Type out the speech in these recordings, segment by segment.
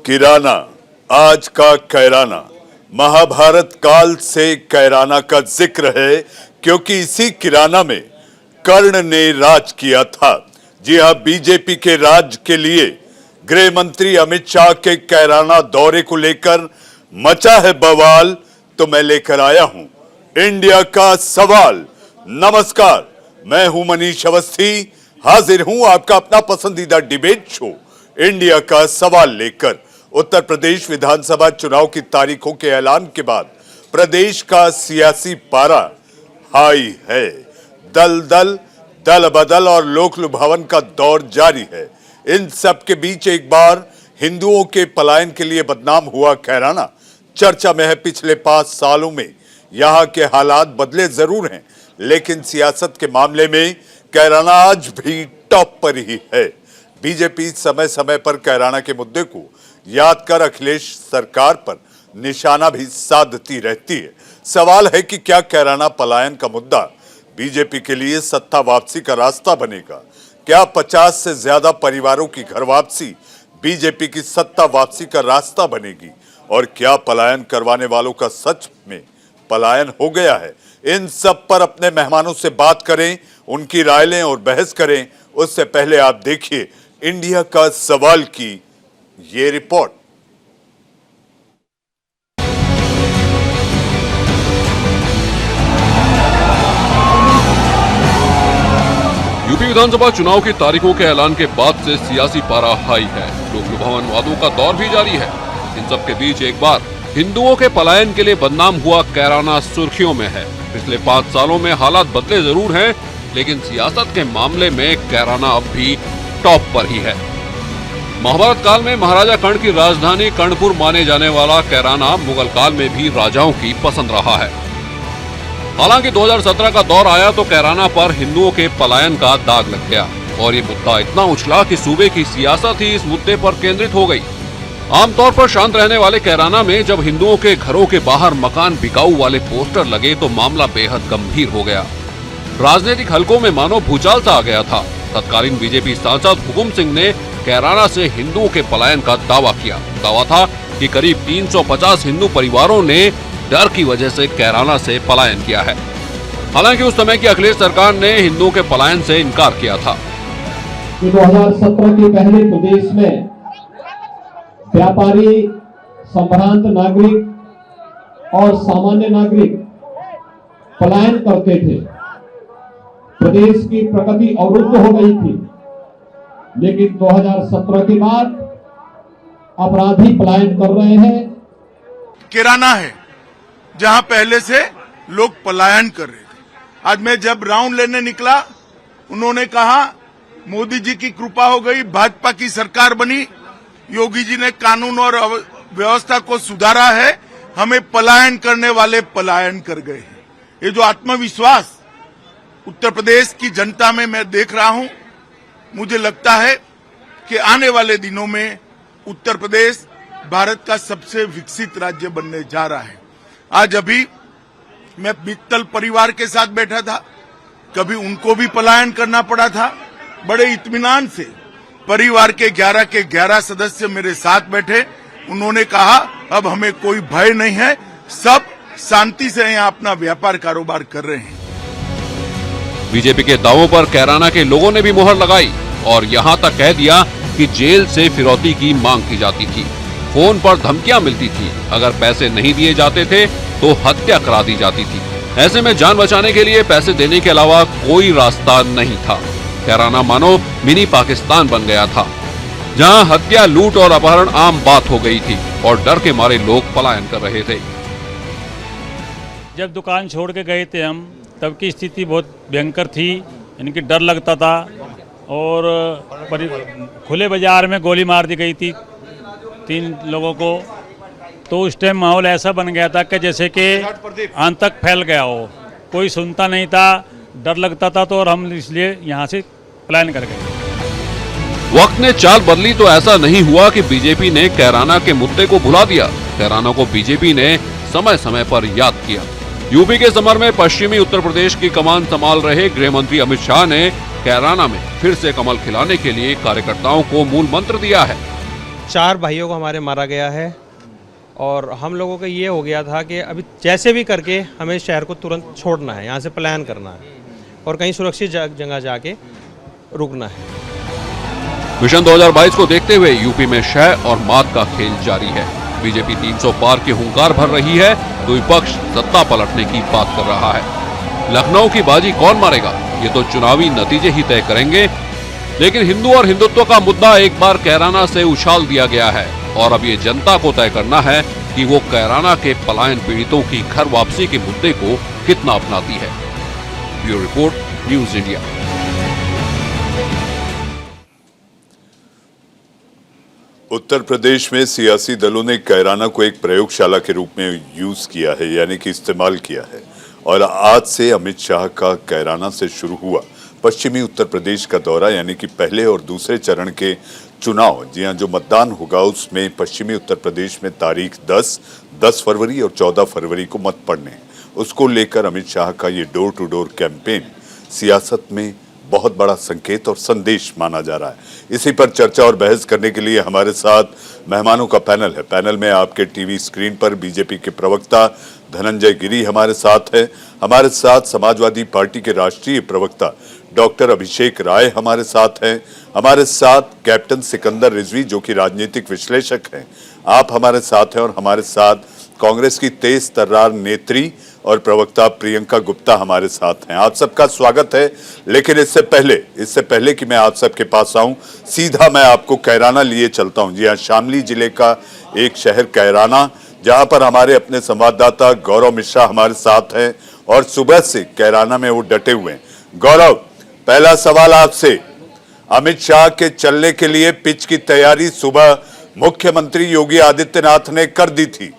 किराना आज का कैराना महाभारत काल से कैराना का जिक्र है, क्योंकि इसी किराना में कर्ण ने राज किया था। जी हां, बीजेपी के राज के लिए गृह मंत्री अमित शाह के कैराना दौरे को लेकर मचा है बवाल। तो मैं लेकर आया हूं इंडिया का सवाल। नमस्कार, मैं हूं मनीष अवस्थी, हाजिर हूं आपका अपना पसंदीदा डिबेट शो इंडिया का सवाल लेकर। उत्तर प्रदेश विधानसभा चुनाव की तारीखों के ऐलान के बाद प्रदेश का सियासी पारा हाई है। दल बदल और लोक लुभावन का दौर जारी है। इन सब के बीच एक बार हिंदुओं के पलायन के लिए बदनाम हुआ कैराना चर्चा में है। पिछले 5 सालों में यहां के हालात बदले जरूर हैं, लेकिन सियासत के मामले में कैराना आज भी टॉप पर ही है। बीजेपी समय समय पर कैराना के मुद्दे को याद कर अखिलेश सरकार पर निशाना भी साधती रहती है। सवाल है कि क्या कैराना पलायन का मुद्दा बीजेपी के लिए सत्ता वापसी का रास्ता बनेगा? क्या 50 से ज्यादा परिवारों की घर वापसी बीजेपी की सत्ता वापसी का रास्ता बनेगी? और क्या पलायन करवाने वालों का सच में पलायन हो गया है? इन सब पर अपने मेहमानों से बात करें, उनकी राय लें और बहस करें। उससे पहले आप देखिए इंडिया का सवाल की ये रिपोर्ट। यूपी विधानसभा चुनाव की तारीखों के ऐलान के बाद से सियासी पारा हाई है। लोक लुभावन वादों का दौर भी जारी है। इन सब के बीच एक बार हिंदुओं के पलायन के लिए बदनाम हुआ कैराना सुर्खियों में है। पिछले 5 सालों में हालात बदले जरूर हैं, लेकिन सियासत के मामले में कैराना अब भी टॉप पर ही है। महाभारत काल में महाराजा कर्ण की राजधानी कर्णपुर माने जाने वाला कैराना मुगल काल में भी राजाओं की पसंद रहा है। हालांकि 2017 का दौर आया तो कैराना पर हिंदुओं के पलायन का दाग लग गया और ये मुद्दा इतना उछला कि सूबे की सियासत ही इस मुद्दे पर केंद्रित हो गई। आमतौर पर शांत रहने वाले कैराना में जब हिंदुओं के घरों के बाहर मकान बिकाऊ वाले पोस्टर लगे तो मामला बेहद गंभीर हो गया। राजनीतिक हलकों में मानो भूचाल सा आ गया था। तत्कालीन बीजेपी सांसद हुकुम सिंह ने कैराना से हिंदुओं के पलायन का दावा किया। दावा था कि करीब 350 हिंदू परिवारों ने डर की वजह से कैराना से पलायन किया है। हालांकि उस समय की अखिलेश सरकार ने हिंदुओं के पलायन से इनकार किया था। 2017 के पहले प्रदेश में व्यापारी, संभ्रांत नागरिक और सामान्य नागरिक पलायन करते थे। प्रदेश की प्रगति अवरुद्ध हो गई थी, लेकिन 2017 के बाद अपराधी पलायन कर रहे हैं। किराना है जहां पहले से लोग पलायन कर रहे थे। आज मैं जब राउंड लेने निकला, उन्होंने कहा मोदी जी की कृपा हो गई, भाजपा की सरकार बनी, योगी जी ने कानून और व्यवस्था को सुधारा है, हमें पलायन करने वाले पलायन कर गए हैं। ये जो आत्मविश्वास उत्तर प्रदेश की जनता में मैं देख रहा हूं, मुझे लगता है कि आने वाले दिनों में उत्तर प्रदेश भारत का सबसे विकसित राज्य बनने जा रहा है। आज अभी मैं मित्तल परिवार के साथ बैठा था, कभी उनको भी पलायन करना पड़ा था। बड़े इत्मीनान से परिवार के 11 सदस्य मेरे साथ बैठे। उन्होंने कहा अब हमें कोई भय नहीं है, सब शांति से यहाँ अपना व्यापार कारोबार कर रहे हैं। बीजेपी के दावों पर कैराना के लोगों ने भी मुहर लगाई और यहाँ तक कह दिया कि जेल से फिरौती की मांग की जाती थी, फोन पर धमकियां मिलती थी, अगर पैसे नहीं दिए जाते थे तो हत्या करा दी जाती थी। ऐसे में जान बचाने के लिए पैसे देने के अलावा कोई रास्ता नहीं था। कैराना मानो मिनी पाकिस्तान बन गया था, जहां हत्या, लूट और अपहरण आम बात हो गई थी और डर के मारे लोग पलायन कर रहे थे। जब दुकान छोड़ के गए थे हम, तब की स्थिति बहुत भयंकर थी, इनकी डर लगता था और खुले बाजार में गोली मार दी गई थी 3 लोगों को। तो उस टाइम माहौल ऐसा बन गया था कि जैसे कि अंत तक फैल गया हो, कोई सुनता नहीं था, डर लगता था। तो और हम इसलिए यहाँ से प्लान कर गए। वक्त ने चाल बदली तो ऐसा नहीं हुआ कि बीजेपी ने कैराना के मुद्दे को भुला दिया। कैराना को बीजेपी ने समय समय पर याद किया। यूपी के समर में पश्चिमी उत्तर प्रदेश की कमान संभाल रहे गृह मंत्री अमित शाह ने कैराना में फिर से कमल खिलाने के लिए कार्यकर्ताओं को मूल मंत्र दिया है। 4 भाइयों को हमारे मारा गया है और हम लोगों का ये हो गया था कि अभी जैसे भी करके हमें शहर को तुरंत छोड़ना है, यहाँ से पलायन करना है और कहीं सुरक्षित जगह जाके रुकना है। मिशन 2022 को देखते हुए यूपी में शह और मात का खेल जारी है। बीजेपी 300 पार के हुंकार भर रही है तो विपक्ष सत्ता पलटने की बात कर रहा है। लखनऊ की बाजी कौन मारेगा, ये तो चुनावी नतीजे ही तय करेंगे। लेकिन हिंदू और हिंदुत्व का मुद्दा एक बार कैराना से उछाल दिया गया है और अब ये जनता को तय करना है कि वो कैराना के पलायन पीड़ितों की घर वापसी के मुद्दे को कितना अपनाती है। Bureau report, news India. Uttar Pradesh में सियासी दलों ने कैराना को एक प्रयोगशाला के रूप में यूज किया है, यानी कि इस्तेमाल किया है। और आज से अमित शाह का कैराना से शुरू हुआ पश्चिमी उत्तर प्रदेश का दौरा, यानी कि पहले और दूसरे चरण के चुनाव, जी हां, जो मतदान होगा उसमें पश्चिमी उत्तर प्रदेश में तारीख 10 फरवरी और 14 फरवरी को मत पड़ने, उसको लेकर अमित शाह का ये डोर टू डोर कैंपेन सियासत में बहुत बड़ा संकेत और संदेश माना जा रहा है। इसी पर चर्चा और बहस करने के लिए हमारे साथ मेहमानों का पैनल है। पैनल में आपके टीवी स्क्रीन पर बीजेपी के प्रवक्ता धनंजय गिरी हमारे साथ है, हमारे साथ समाजवादी पार्टी के राष्ट्रीय प्रवक्ता डॉक्टर अभिषेक राय हमारे साथ हैं, हमारे साथ कैप्टन सिकंदर रिजवी जो कि राजनीतिक विश्लेषक हैं, आप हमारे साथ हैं, और हमारे साथ कांग्रेस की तेज तर्रार नेत्री और प्रवक्ता प्रियंका गुप्ता हमारे साथ हैं। आप सबका स्वागत है। लेकिन इससे पहले कि मैं आप सबके पास आऊं, सीधा मैं आपको कैराना लिए चलता हूं। जी हां, शामली जिले का एक शहर कैराना, जहां पर हमारे अपने संवाददाता गौरव मिश्रा हमारे साथ हैं और सुबह से कैराना में वो डटे हुए हैं। गौरव, पहला सवाल आपसे, अमित शाह के चलने के लिए पिच की तैयारी सुबह मुख्यमंत्री योगी आदित्यनाथ ने कर दी थी।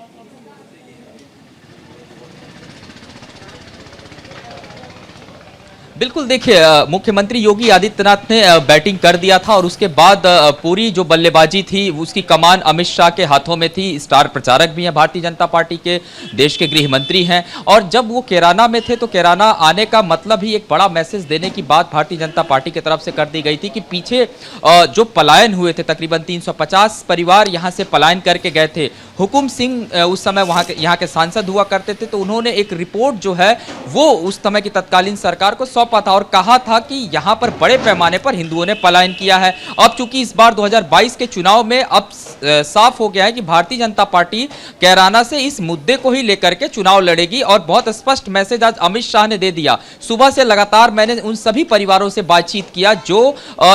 बिल्कुल, देखिए मुख्यमंत्री योगी आदित्यनाथ ने बैटिंग कर दिया था और उसके बाद पूरी जो बल्लेबाजी थी उसकी कमान अमित शाह के हाथों में थी। स्टार प्रचारक भी हैं भारतीय जनता पार्टी के, देश के गृह मंत्री हैं, और जब वो कैराना में थे तो कैराना आने का मतलब ही एक बड़ा मैसेज देने की बात भारतीय जनता पार्टी की तरफ से कर दी गई थी कि पीछे जो पलायन हुए थे, तकरीबन 350 परिवार यहाँ से पलायन करके गए थे। हुकुम सिंह उस समय यहाँ के सांसद हुआ करते थे, तो उन्होंने एक रिपोर्ट जो है वो उस समय की तत्कालीन सरकार को सौंपा था और कहा था कि यहाँ पर बड़े पैमाने पर हिंदुओं ने पलायन किया है। अब चूंकि इस बार 2022 के चुनाव में अब साफ हो गया है कि भारतीय जनता पार्टी कैराना से इस मुद्दे को ही लेकर के चुनाव लड़ेगी और बहुत स्पष्ट मैसेज आज अमित शाह ने दे दिया। सुबह से लगातार मैंने उन सभी परिवारों से बातचीत किया जो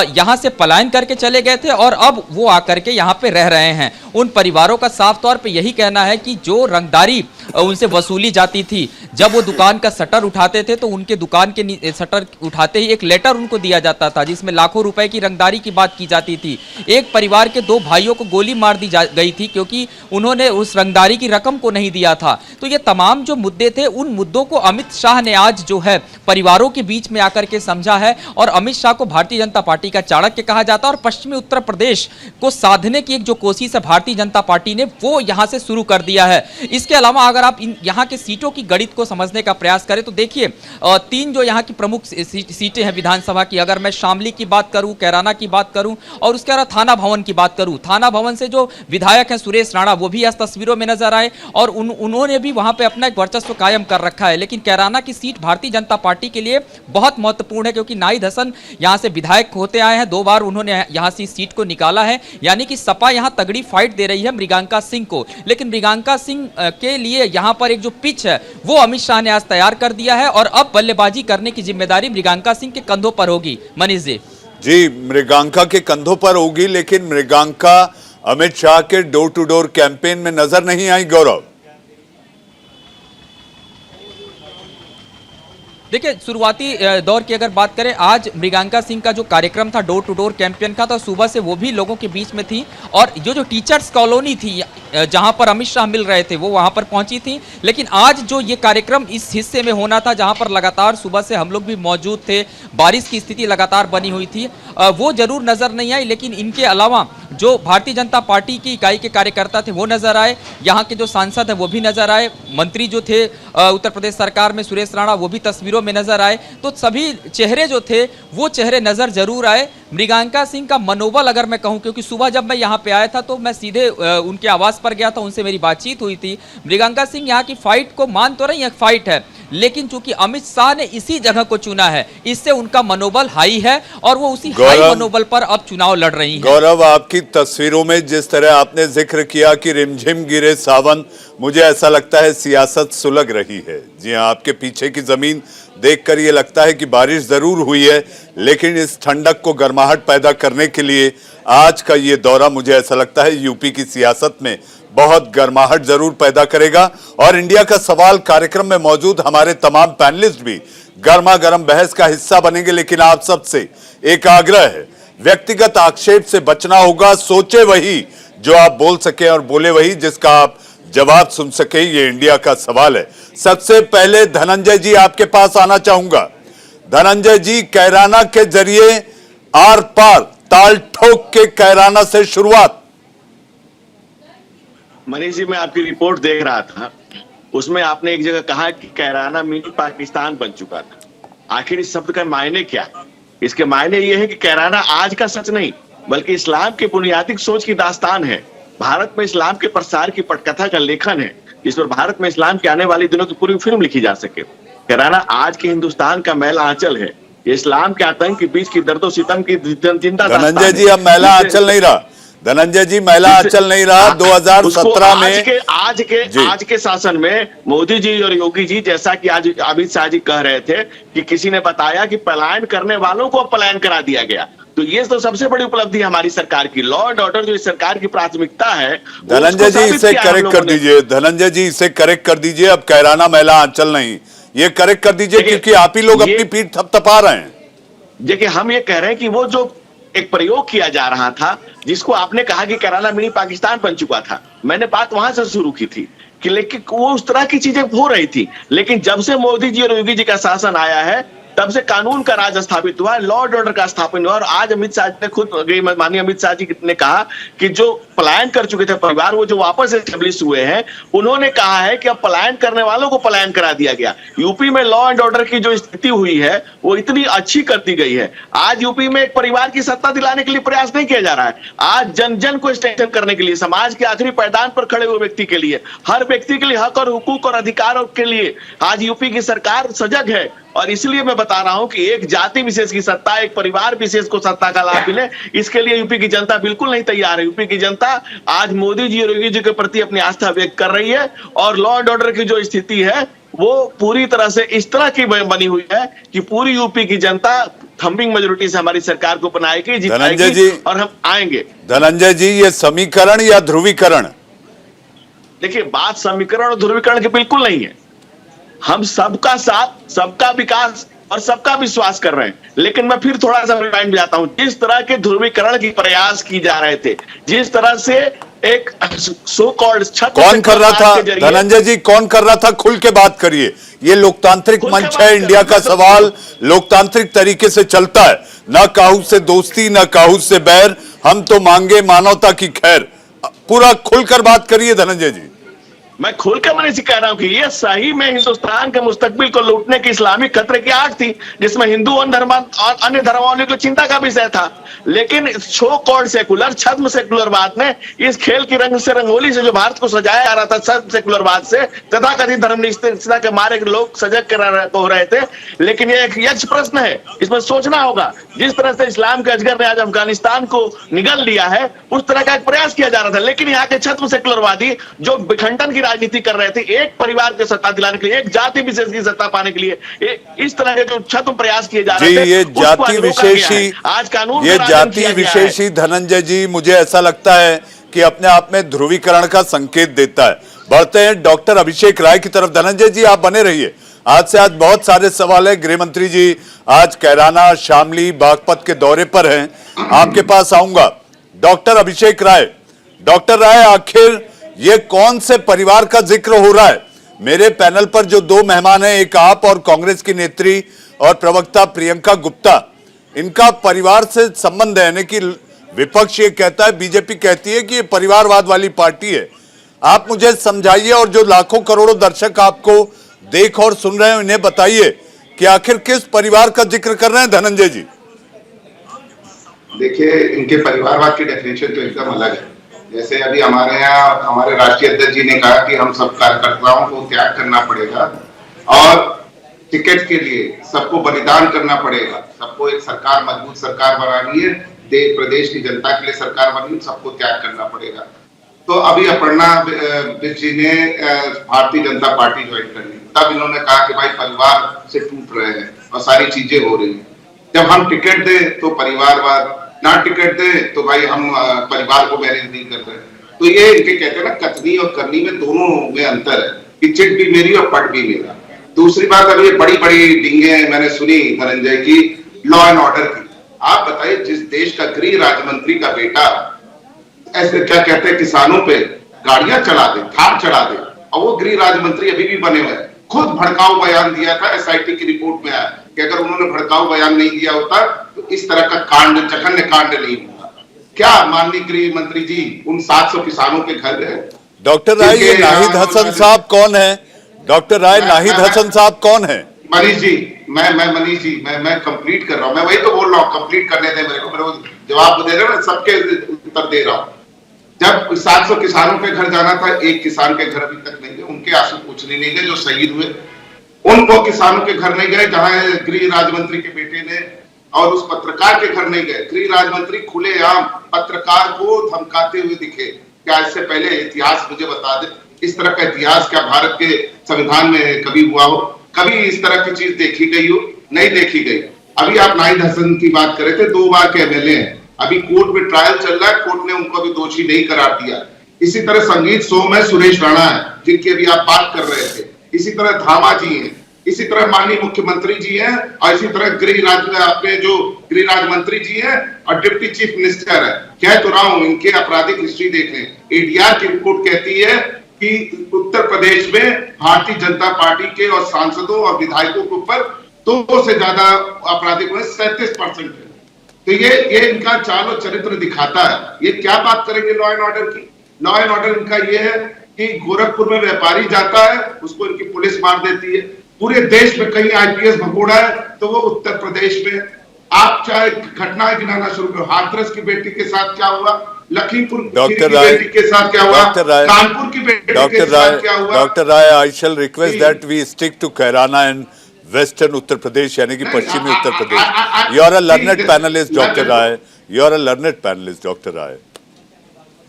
यहाँ से पलायन करके चले गए थे और अब वो आकर के यहाँ पे रह रहे हैं। उन परिवारों का साफ तौर पे यही कहना है कि जो रंगदारी उनसे वसूली जाती थी, जब वो दुकान का शटर उठाते थे तो उनके दुकान के शटर उठाते ही एक लेटर उनको दिया जाता था जिसमें लाखों रुपए की रंगदारी की बात की जाती थी। एक परिवार के 2 भाइयों को गोली मार दी गई थी क्योंकि उन्होंने उस रंगदारी की रकम को नहीं दिया था। तो ये तमाम जो मुद्दे थे, उन मुद्दों को अमित शाह ने आज जो है परिवारों के बीच में आकर के समझा है और अमित शाह को भारतीय जनता पार्टी का चाणक्य कहा जाता है और पश्चिमी उत्तर प्रदेश को साधने की एक जो कोशिश है भारतीय जनता पार्टी ने वो यहां से शुरू कर दिया है। इसके अलावा अगर आप यहाँ के सीटों की गणित को समझने का प्रयास करें तो देखिए 3 जो यहाँ की प्रमुख सीटें हैं विधानसभा की, अगर मैं शामली की बात करूं, कैराना की बात करूं और उसके अलावा थाना भवन की बात करूं, थाना भवन से जो विधायक हैं सुरेश राणा वो भी आज तस्वीरों में नजर आए और उन्होंने भी वहां पे अपना एक वर्चस्व कायम कर रखा है। लेकिन कैराना की सीट भारतीय जनता पार्टी के लिए बहुत महत्वपूर्ण है क्योंकि नाहिद हसन यहाँ से विधायक होते आए हैं, 2 बार उन्होंने यहाँ से सीट को निकाला है, यानी कि सपा यहाँ तगड़ी फाइट दे रही है मृगांका सिंह को। लेकिन मृगांका सिंह के लिए यहाँ पर एक जो पिच है वो अमित शाह ने आज तैयार कर दिया है और अब बल्लेबाजी करने की जिम्मेदारी मृगांका सिंह के कंधों पर होगी। मनीष जी, मृगांका के कंधों पर होगी, लेकिन मृगांका अमित शाह के डोर टू डोर कैंपेन में नजर नहीं आई। गौरव, देखिए शुरुआती दौर की अगर बात करें, आज मृगांका सिंह का जो कार्यक्रम था डोर टू डोर कैंपेन का, तो सुबह से वो भी लोगों के बीच में थी और जो टीचर्स कॉलोनी थी जहां पर अमित शाह मिल रहे थे वो वहां पर पहुंची थी। लेकिन आज जो ये कार्यक्रम इस हिस्से में होना था जहां पर लगातार सुबह से हम लोग भी मौजूद थे, बारिश की स्थिति लगातार बनी हुई थी, वो जरूर नजर नहीं आई। लेकिन इनके अलावा जो भारतीय जनता पार्टी की इकाई के कार्यकर्ता थे वो नजर आए, यहाँ के जो सांसद हैं वो भी नजर आए, मंत्री जो थे उत्तर प्रदेश सरकार में सुरेश राणा वो भी तस्वीरों में नजर आए। तो सभी चेहरे जो थे वो चेहरे नजर जरूर आए। मृगांका सिंह का मनोबल अगर मैं कहूं, क्योंकि सुबह जब मैं यहां पे आया था तो मैं सीधे उनके आवास पर गया था, उनसे मेरी बातचीत हुई थी। मृगांका सिंह यहां की फाइट को मान तो रही है, फाइट है, लेकिन चूंकि अमित शाह ने इसी जगह को चुना है, इससे उनका मनोबल हाई है और वो उसी हाई मनोबल पर अब चुनाव लड़ रही हैं। गौरव, आपकी तस्वीरों में जिस तरह आपने जिक्र किया कि रिमझिम गिरे सावन, मुझे ऐसा लगता है सियासत सुलग रही है। जी हाँ, आपके पीछे की जमीन देखकर ये लगता है कि बारिश जरूर हुई है, लेकिन इस ठंडक को गर्माहट पैदा करने के लिए आज का ये दौरा मुझे ऐसा लगता है यूपी की सियासत में बहुत गर्माहट जरूर पैदा करेगा। और इंडिया का सवाल कार्यक्रम में मौजूद हमारे तमाम पैनलिस्ट भी गर्मा गर्म बहस का हिस्सा बनेंगे, लेकिन आप सबसे एक आग्रह है, व्यक्तिगत आक्षेप से बचना होगा। सोचे वही जो आप बोल सके और बोले वही जिसका आप जवाब सुन सके। ये इंडिया का सवाल है। सबसे पहले धनंजय जी आपके पास आना चाहूंगा। धनंजय जी, कैराना के जरिए आर पार ताल ठोक के कैराना से शुरुआत। मनीष जी, मैं आपकी रिपोर्ट देख रहा था, उसमें आपने एक जगह कहा कि कैराना मिनी पाकिस्तान बन चुका था। आखिर इस शब्द का मायने क्या है? इसके मायने ये है कि कैराना आज का सच नहीं, बल्कि इस्लाम की बुनियादी सोच की दास्तान है। भारत में इस्लाम के प्रसार की पटकथा का लेखन है, जिस पर भारत में इस्लाम के आने वाले दिनों की पूरी फिल्म लिखी जा सके। कैराना आज के हिंदुस्तान का मैला आंचल है। ये इस्लाम के आतंक के बीच की दर्दो सितम की जिंदा धनंजय जी, अब मैला आंचल नहीं रहा। धनंजय जी, मैला आंचल नहीं रहा। 2017 में आज के शासन में मोदी जी और योगी जी, जैसा कि आज अमित शाह जी कह रहे थे कि किसी ने बताया कि पलायन करने वालों को पलायन करा दिया गया। तो ये तो सबसे बड़ी उपलब्धि है हमारी सरकार की। लॉ एंड ऑर्डर जो इस सरकार की प्राथमिकता है। धनंजय जी, इसे करेक्ट कर दीजिए। धनंजय जी, इसे करेक्ट कर दीजिए। अब कैराना मैला आंचल नहीं, ये करेक्ट कर दीजिए, क्योंकि आप ही लोग अपनी पीठ थपथपा रहे हैं। देखिए, हम ये कह रहे हैं कि वो जो एक प्रयोग किया जा रहा था, जिसको आपने कहा कि कैराना मिनी पाकिस्तान बन चुका था, मैंने बात वहां से शुरू की थी कि लेकिन वो उस तरह की चीजें हो रही थी। लेकिन जब से मोदी जी और योगी जी का शासन आया है, तब से कानून का राज स्थापित हुआ, लॉ एंड ऑर्डर का स्थापन हुआ। और आज अमित शाह ने खुद, माननीय अमित शाह जी ने कहा कि जो पलायन कर चुके थे परिवार, वो जो वापस एस्टेब्लिश हुए हैं, उन्होंने कहा है कि अब पलायन करने वालों को पलायन करा दिया गया। यूपी में लॉ एंड ऑर्डर की जो स्थिति हुई है वो इतनी अच्छी कर दी गई है। आज यूपी में एक परिवार की सत्ता दिलाने के लिए प्रयास नहीं किया जा रहा है। आज जन जन को स्ट्रेंथन करने के लिए, समाज के आखिरी पायदान पर खड़े हुए व्यक्ति के लिए, हर व्यक्ति के लिए हक और हुकूक और अधिकारों के लिए आज यूपी की सरकार सजग है। और इसलिए मैं बता रहा हूं कि एक जाति विशेष की सत्ता, एक परिवार विशेष को सत्ता का लाभ मिले, इसके लिए यूपी की जनता बिल्कुल नहीं तैयार है। यूपी की जनता आज मोदी जी और योगी जी के प्रति अपनी आस्था व्यक्त कर रही है। और लॉ एंड ऑर्डर की जो स्थिति है वो पूरी तरह से इस तरह की बनी हुई है कि पूरी यूपी की जनता थंबिंग मेजोरिटी से हमारी सरकार को बनाएगी, जिताएगी और हम आएंगे। धनंजय जी, ये समीकरण या ध्रुवीकरण? देखिए, बात समीकरण और ध्रुवीकरण की बिल्कुल नहीं है। हम सबका साथ, सबका विकास और सबका विश्वास कर रहे हैं। लेकिन मैं फिर थोड़ा सा रिमाइंड जाता हूं, जिस तरह के ध्रुवीकरण की प्रयास की जा रहे थे, जिस तरह से एक सो कॉल्ड छत कौन कर रहा था? धनंजय जी, कौन कर रहा था? खुल के बात करिए। ये लोकतांत्रिक मंच है, इंडिया का सवाल लोकतांत्रिक तरीके से चलता है। ना काहू से दोस्ती, ना काहू से बैर, हम तो मांगे मानवता की खैर। पूरा खुलकर बात करिए धनंजय जी। मैं खुलकर मैंने कह रहा हूं कि ये सही में हिंदुस्तान के मुस्तकबिल को लूटने की इस्लामिक खतरे की आग थी, जिसमें हिंदू अन्य धर्मावलंबियों की चिंता का विषय था। लेकिन शो कॉल्ड सेकुलर, छद्म सेकुलरवाद ने इस खेल की रंग से रंगोली से जो भारत को सजाया जा रहा था, छद्म सेकुलरवाद से, तथाकथित धर्मनिरपेक्षता के मारे लोग सजग हो रहे थे। लेकिन ये एक यक्ष प्रश्न है, इसमें सोचना होगा। जिस तरह से इस्लाम के अजगर ने आज अफगानिस्तान को निगल लिया है, उस तरह का एक प्रयास किया जा रहा था। लेकिन यहाँ के छद्म सेकुलरवादी जो विखंडन की राजनीति कर रहे थे, एक परिवार की सत्ता दिलाने के लिए, एक जाति विशेष की सत्ता पाने के लिए, इस तरह के जो छद्म प्रयास किए जा रहे थे, ये जाति विशेषी, आज कानून ये जाति विशेषी धनंजय जी, मुझे ऐसा लगता है कि अपने आप में ध्रुवीकरण का संकेत देता है। बढ़ते हैं डॉक्टर अभिषेक राय की तरफ। धनंजय जी, आप बने रहिए। आज से आज बहुत सारे सवाल है। गृह मंत्री जी आज कैराना, शामली, बागपत के दौरे पर हैं, आपके पास आऊंगा। डॉक्टर अभिषेक राय, डॉक्टर राय, आखिर ये कौन से परिवार का जिक्र हो रहा है? मेरे पैनल पर जो दो मेहमान हैं, एक आप और कांग्रेस की नेत्री और प्रवक्ता प्रियंका गुप्ता, इनका परिवार से संबंध है। यानी कि विपक्ष ये कहता है, बीजेपी कहती है कि ये परिवारवाद वाली पार्टी है। आप मुझे समझाइए और जो लाखों करोड़ों दर्शक आपको देख और सुन रहे हैं, इन्हें बताइए कि आखिर किस परिवार का जिक्र कर रहे हैं धनंजय जी? देखिए, इनके परिवारवाद की डेफिनेशन तो एकदम अलग है। जैसे अभी हमारे यहाँ हमारे राष्ट्रीय अध्यक्ष जी ने कहा कि हम सब कार्यकर्ताओं को त्याग करना पड़ेगा और टिकट के लिए सबको बलिदान करना पड़ेगा, सबको एक सरकार, मजबूत सरकार बनानी है, प्रदेश की जनता के लिए सरकार बननी, सबको त्याग करना पड़ेगा। तो अभी अपर्णा बिष्ट जी ने भारतीय जनता पार्टी ज्वाइन कर ली, तब इन्होंने कहा कि भाई परिवार से टूट रहे हैं और सारी चीजें हो रही हैं। जब हम टिकट दे तो परिवारवाद, ना टिकट दे तो भाई हम परिवार को मैनेज नहीं कर रहे। तो ये इनके कहते हैं ना, कथनी और करनी में दोनों में अंतर है कि चिट भी मेरी और पट भी मेरा। दूसरी बात, अभी ये बड़ी बड़ी डींगे मैंने सुनी धनंजय की लॉ एंड ऑर्डर की। आप बताइए, जिस देश का गृह राज्य मंत्री का बेटा ऐसे क्या कहते हैं किसानों पे गाड़ियां चला दे, थार चढ़ा दे, और वो गृह राज्य मंत्री अभी भी बने हुए हैं। खुद भड़काऊ बयान दिया था, एसआईटी की रिपोर्ट में आया कि अगर उन्होंने भड़काऊ बयान नहीं दिया होता तो इस तरह का कांड, जघन्य कांड नहीं होता। क्या माननीय गृह मंत्री जी उन 700 किसानों के घर गए? डॉक्टर राय, ये नाहिद हसन साहब कौन है? डॉक्टर राय, नाहिद हसन साहब कौन है? मनीष जी, मनीष जी, मैं कंप्लीट कर रहा हूँ, मैं वही तो बोल रहा हूँ, कंप्लीट करने दें मेरे को जवाब दे रहे हो, सबके उत्तर दे रहा हूँ। जब 700 किसानों के घर जाना था, एक किसान के घर अभी तक नहीं गए, उनके आंसू पूछने नहीं गए जो शहीद हुए। उनको किसानों के घर नहीं गए जहां गृह राज्य मंत्री के बेटे ने, और उस पत्रकार के घर नहीं गए। गृह राज्य मंत्री खुलेआम पत्रकार को धमकाते हुए दिखे। क्या इससे पहले इतिहास मुझे बता दे, इस तरह का इतिहास क्या भारत के संविधान में कभी हुआ हो? कभी इस तरह की चीज देखी गई हो? नहीं देखी गई। अभी आप नाहिद हसन की बात कर रहे थे, 2 बार के एमएलए हैं, अभी कोर्ट में ट्रायल चल रहा है, कोर्ट ने उनको अभी दोषी नहीं करार दिया। इसी तरह संगीत शो में सुरेश राणा है, जिनकी अभी आप बात कर रहे थे, इसी तरह धामा जी हैं, इसी तरह माननीय मुख्यमंत्री जी हैं, और इसी तरह गृह राज्य अपने जो गृह राज्य मंत्री जी हैं और डिप्टी चीफ मिनिस्टर है। कह तो रहा हूं, इनके आपराधिक हिस्ट्री देख लें। एडीआर की रिपोर्ट कहती है कि उत्तर प्रदेश में भारतीय जनता पार्टी के और सांसदों और विधायकों के ऊपर 2 से ज्यादा आपराधिक 37% है। तो ये इनका चाल और चरित्र दिखाता है। ये क्या बात करेंगे लॉ एंड ऑर्डर की? लॉ एंड ऑर्डर इनका ये है कि गोरखपुर में व्यापारी जाता है, उसको इनकी पुलिस मार देती है। पूरे देश में कहीं आईपीएस भगोड़ा है तो वो उत्तर प्रदेश में। आप चाहे घटनाएं गिनाना शुरू करो, हाथरस की बेटी के साथ क्या हुआ, लखीमपुर की बेटी के साथ क्या हुआ, कानपुर की बेटी के साथ क्या हुआ। Doctor Rai, I shall request that we stick to Kairana and western Uttar Pradesh, यानी कि पश्चिमी Uttar Pradesh. You are a learned panellist doctor Rai, you are a learned panellist doctor Rai.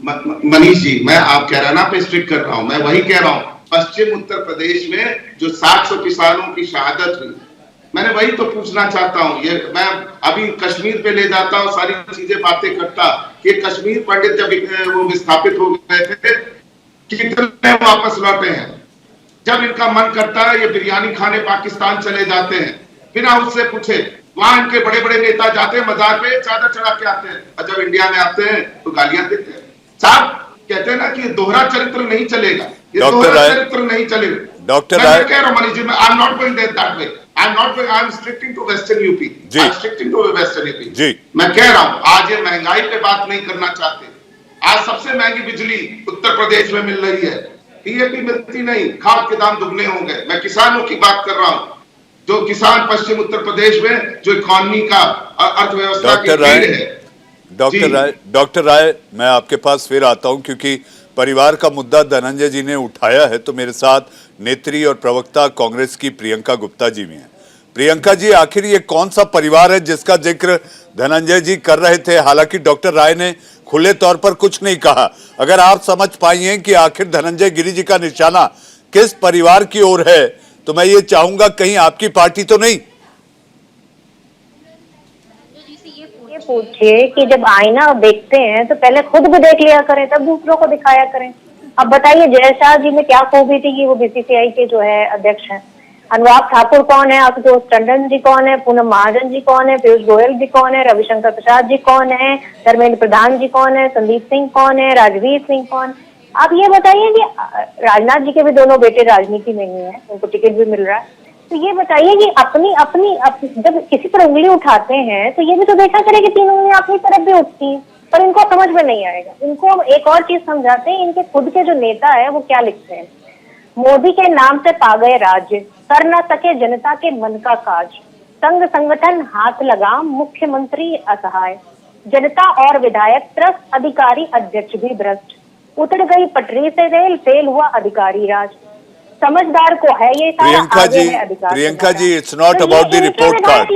Manish ji, मैं आप कैराना पे स्ट्रिक्ट कर रहा हूं, मैं वही कह रहा हूं। पश्चिम उत्तर प्रदेश में जो 700 किसानों की शहादत हुई, मैंने वही तो पूछना चाहता हूं। ये मैं अभी कश्मीर पे ले जाता हूं, सारी चीजें बातें करता कि कश्मीर पंडित जब वो विस्थापित हो गए थे, कितने वापस लौटे हैं? जब इनका मन करता है ये बिरयानी खाने पाकिस्तान चले जाते हैं बिना उससे पूछे। वहां इनके बड़े बड़े नेता जाते हैं, मजार पे चादर चढ़ा के आते हैं, और जब इंडिया में आते हैं तो गालियां देते हैं। साहब कहते हैं ना कि दोहरा चरित्र नहीं चलेगा, ये दोहरा चरित्र नहीं चलेगा। डॉक्टर राय, कह रहा हूं Manish ji, I am not going that way, I am sticking to western UP, I am sticking to western UP ji. मैं कह रहा हूं, आज ये महंगाई पे बात नहीं करना चाहते। आज सबसे महंगी बिजली उत्तर प्रदेश में मिल रही है, टीएपी मिलती नहीं, खाद के दाम दुगने हो गए। मैं किसानों की बात कर रहा हूं, जो किसान पश्चिम उत्तर प्रदेश में जो इकोनॉमी का अर्थव्यवस्था की रीढ़ है। डॉक्टर राय, मैं आपके पास फिर आता हूं क्योंकि परिवार का मुद्दा धनंजय जी ने उठाया है। तो मेरे साथ नेत्री और प्रवक्ता कांग्रेस की प्रियंका गुप्ता जी भी हैं। प्रियंका जी, आखिर ये कौन सा परिवार है जिसका जिक्र धनंजय जी कर रहे थे? हालांकि डॉक्टर राय ने खुले तौर पर कुछ नहीं कहा। अगर आप समझ पाई हैं कि आखिर धनंजय गिरी जी का निशाना किस परिवार की ओर है, तो मैं ये चाहूंगा कहीं आपकी पार्टी तो नहीं? ये पूछिए कि जब आईना देखते हैं तो पहले खुद भी देख लिया करें, तब दूसरों को दिखाया करें। अब बताइए, जय शाह जी में क्या खूबी थी कि वो बीसीसीआई के जो है अध्यक्ष हैं। अनुराग ठाकुर कौन है, आशुतोष टंडन जी कौन है, पूनम महाजन जी कौन है, पीयूष गोयल जी कौन है, रविशंकर प्रसाद जी कौन है, धर्मेंद्र प्रधान जी कौन है, संदीप सिंह कौन है, राजवीर सिंह कौन। आप ये बताइए कि राजनाथ जी के भी दोनों बेटे राजनीति में ही है, उनको टिकट भी मिल रहा है। तो ये बताइए कि अपनी जब किसी पर उंगली उठाते हैं तो ये भी तो देखा करें कि 3 उंगलियां अपनी तरफ भी उठती हैं, पर इनको समझ में नहीं आएगा। इनको एक और चीज समझाते हैं, इनके खुद के जो नेता है वो क्या लिखते हैं। मोदी के नाम से पा गए राज्य, कर न सके जनता के मन का काज, संग संगठन हाथ लगाम, मुख्यमंत्री असहाय। जनता और विधायक त्रस्त, अधिकारी अध्यक्ष भी भ्रष्ट। उतर गई पटरी से रेल, फेल हुआ अधिकारी राज। समझदार को है ये सारा, आगे है अधिकार। Priyanka ji, it's not about the report card,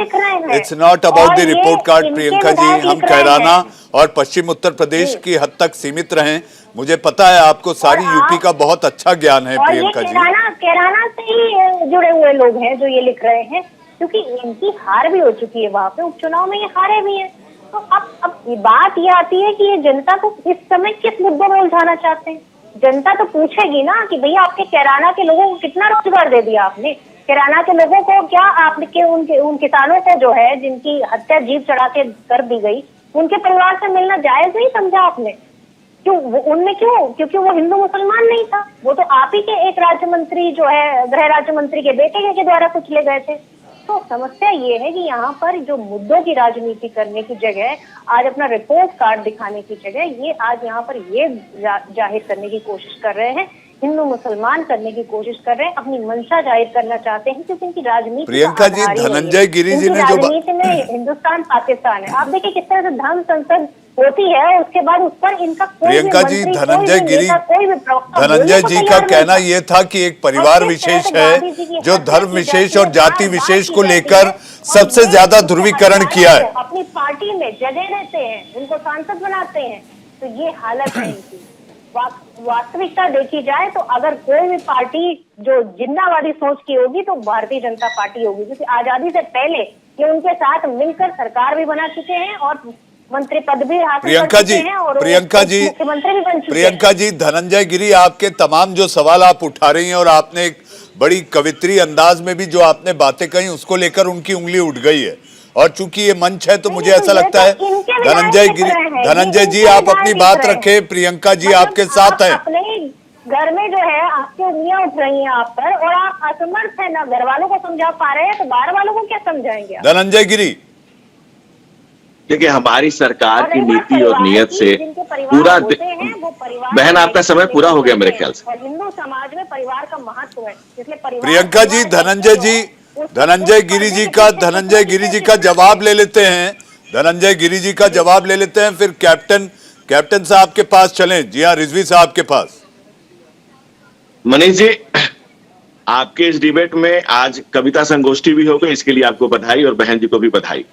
it's not about the report card. Priyanka ji, हम कैराना और पश्चिम उत्तर प्रदेश की हद तक सीमित रहें। मुझे पता है आपको सारी यूपी का बहुत अच्छा ज्ञान है प्रियंका जी। कैराना से ही जुड़े हुए लोग हैं जो ये लिख रहे हैं, क्योंकि इनकी हार भी हो चुकी है वहां पे, उपचुनाव में ये हारे भी हैं। तो अब बात ये आती है कि ये जनता को इस समय किस मुद्दे में उलझाना चाहते हैं। जनता तो पूछेगी ना कि भैया आपके कैराना के लोगों को कितना रोजगार दे दिया आपने, कैराना के लोगों को क्या आपके उन किसानों को जो है जिनकी हत्या जीप चढ़ा के कर दी गई, उनके परिवार से मिलना जायज नहीं समझा आपने? क्यों उनमें क्यों? क्योंकि वो हिंदू मुसलमान नहीं था, वो तो आप ही के एक राज्य मंत्री जो है गृह राज्य मंत्री के बेटे के द्वारा कुचले गए थे। तो समस्या ये है कि यहाँ पर जो मुद्दों की राजनीति करने की जगह, आज अपना रिपोर्ट कार्ड दिखाने की जगह, ये आज यहाँ पर ये जाहिर करने की कोशिश कर रहे हैं, हिंदू मुसलमान करने की कोशिश कर रहे हैं, अपनी मंशा जाहिर करना चाहते हैं, क्योंकि इनकी राजनीति प्रियंका जी, धनंजय गिरी जी ने जो राजनीति में हिंदुस्तान पाकिस्तान है। आप देखिए किस तरह से धर्म संसद होती है, उसके बाद उस पर इनका प्रियंका जी, धनंजय जी का कहना यह था कि एक परिवार विशेष है जो धर्म विशेष और जाति विशेष को लेकर सबसे ज्यादा ध्रुवीकरण किया है। अपनी पार्टी में जगह रहते हैं, उनको सांसद बनाते हैं, तो ये हालत है इनकी। वास्तविकता देखी जाए तो अगर कोई भी पार्टी जो जिन्नावादी सोच की होगी तो भारतीय जनता पार्टी होगी, क्योंकि आजादी से पहले ये उनके साथ मिलकर सरकार भी बना चुके हैं और मंत्री पद भी हासिल कर चुके हैं और मुख्यमंत्री भी बन चुके हैं। प्रियंका जी, धनंजय गिरी आपके तमाम जो सवाल आप उठा रही हैं और आपने एक बड़ी कवित्री अंदाज में भी जो आपने बातें कही उसको लेकर उनकी उंगली उठ गई है, और चूंकि ये मंच है तो मुझे ऐसा लगता है धनंजय जी आप अपनी बात रखें, प्रियंका जी आपके साथ हैं। अपने घर में जो है आपकी उंगलियां उठ रही हैं आप पर, और आप असमर्थ है, ना घर वालों को समझा पा रहे हैं, तो बाहर वालों को क्या समझाएंगे? धनंजय गिरी, देखिए हमारी सरकार की नीति और नियत से पूरा बहन आपका समय पूरा हो गया मेरे ख्याल से। हिंदू समाज में परिवार का महत्व है, इसलिए प्रियंका जी, धनंजय गिरी जी का जवाब ले लेते हैं, धनंजय गिरी जी का जवाब ले लेते हैं, फिर कैप्टन साहब के पास चलें। जी हाँ, रिजवी साहब के पास। मनीष जी, आपके इस डिबेट में आज कविता संगोष्ठी भी हो गई, इसके लिए आपको बधाई और बहन जी को भी बधाई।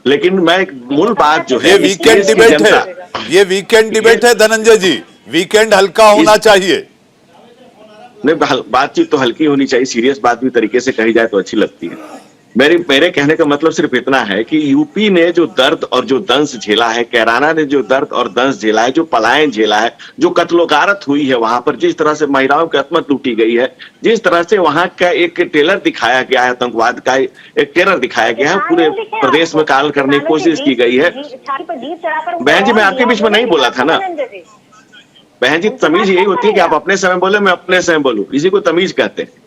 लेकिन मैं एक मूल बात जो है, ये वीकेंड डिबेट है, ये वीकेंड डिबेट है धनंजय जी, वीकेंड हल्का होना चाहिए। नहीं, बातचीत तो हल्की होनी चाहिए, सीरियस बात भी तरीके से कही जाए तो अच्छी लगती है। मेरे कहने का मतलब सिर्फ इतना है कि यूपी ने जो दर्द और जो दंश झेला है, कैराना ने जो दर्द और दंश झेला है, जो पलायन झेला है, जो कत्लोगारत हुई है वहां पर, जिस तरह से महिलाओं की असमत लूटी गई है, जिस तरह से वहां का एक टेलर दिखाया गया है, आतंकवाद का एक टेरर दिखाया गया है, पूरे प्रदेश में काल करने की कोशिश की गई है। बहन जी, मैं आपके बीच में नहीं बोला था ना बहन जी, तमीज यही होती है कि आप अपने समय बोले, मैं अपने समय बोलूं, इसी को तमीज कहते हैं।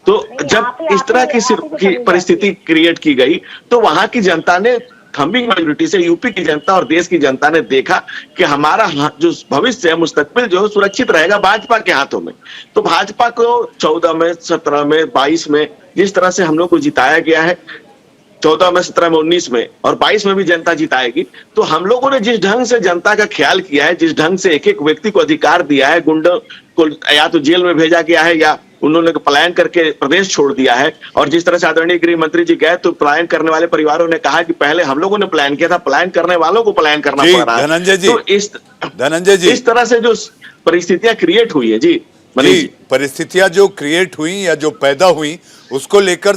तो जब इस तरह की परिस्थिति क्रिएट की गई तो वहां की जनता ने, थम्बिंग मेजोरिटी से यूपी की जनता और देश की जनता ने देखा कि हमारा जो भविष्य है, मुस्तकबिल जो सुरक्षित रहेगा भाजपा के हाथों में। तो भाजपा को 14 में, 17 में, 22 में जिस तरह से हम लोग को जिताया गया है, 14 में, 17 में, 19 में और 22 में भी जनता जिताएगी, तो हम लोगों ने जिस ढंग से जनता का ख्याल किया है, जिस ढंग से एक एक व्यक्ति को अधिकार दिया है, गुंडों को या तो जेल में भेजा गया है या उन्होंने पलायन करके प्रदेश छोड़ दिया है, और जिस तरह से आदरणीय गृह मंत्री जी गए तो पलायन करने वाले परिवारों ने कहा कि पहले हम लोगों ने पलायन किया था, पलायन करने वालों को पलायन करना पड़ रहा है। धनंजय जी, इस तरह से जो परिस्थितियां क्रिएट हुई है जी, परिस्थितियां जो क्रिएट हुई या जो पैदा हुई, उसको लेकर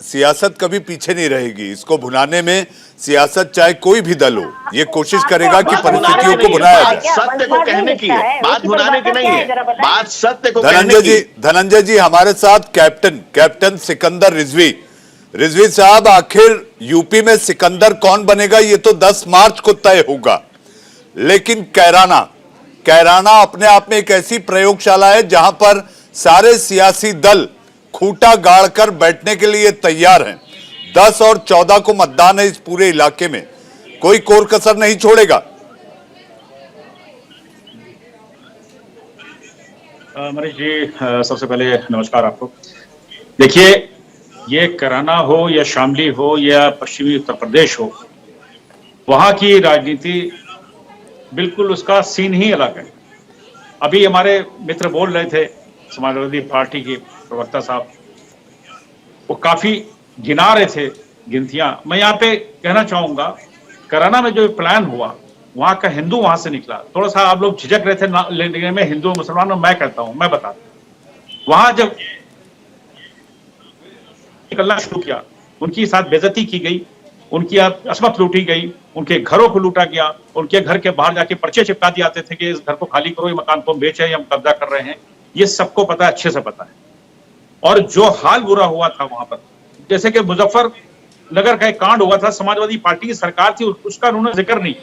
सियासत कभी पीछे नहीं रहेगी। इसको भुनाने में सियासत चाहे कोई भी दल हो, ये कोशिश करेगा कि परिस्थितियों को भुनाया जाए। सत्य को कहने की है, बात भुनाने की नहीं है, बात सत्य को धनंजय जी हमारे साथ कैप्टन सिकंदर रिजवी साहब, आखिर यूपी में सिकंदर कौन बनेगा ये तो 10 मार्च को तय होगा, लेकिन कैराना अपने आप में एक ऐसी प्रयोगशाला है जहां पर सारे सियासी दल खूंटा गाड़कर बैठने के लिए तैयार हैं। 10 और 14 को मतदान है इस पूरे इलाके में, कोई कोर कसर नहीं छोड़ेगा। मनीष जी, सबसे पहले नमस्कार आपको। देखिए, ये कैराना हो या शामली हो या पश्चिमी उत्तर प्रदेश हो, वहां की राजनीति बिल्कुल उसका सीन ही अलग है। अभी हमारे मित्र बोल रहे थे, समाजवादी पार्टी के प्रवक्ता साहब, वो काफी गिना रहे थे गिनतियां। मैं यहाँ पे कहना चाहूंगा, कैराना में जो प्लान हुआ, वहां का हिंदू वहां से निकला। थोड़ा सा आप लोग झिझक रहे थे लेने में हिंदू मुसलमान, मैं कहता हूं, मैं बता वहां जब निकलना शुरू किया, उनकी साथ बेइज्जती की गई, उनकी असमत लूटी गई, उनके घरों को लूटा गया, उनके घर के बाहर जाके पर्चे चिपका दिए जाते थे कि इस घर को खाली करो, ये मकान को हम बेचे हैं, हम कब्जा कर रहे हैं। ये सबको पता है, अच्छे से पता है। और जो हाल बुरा हुआ था वहां पर, जैसे कि मुजफ्फरनगर का एक कांड हुआ था, समाजवादी पार्टी की सरकार थी, उसका उन्होंने जिक्र नहीं।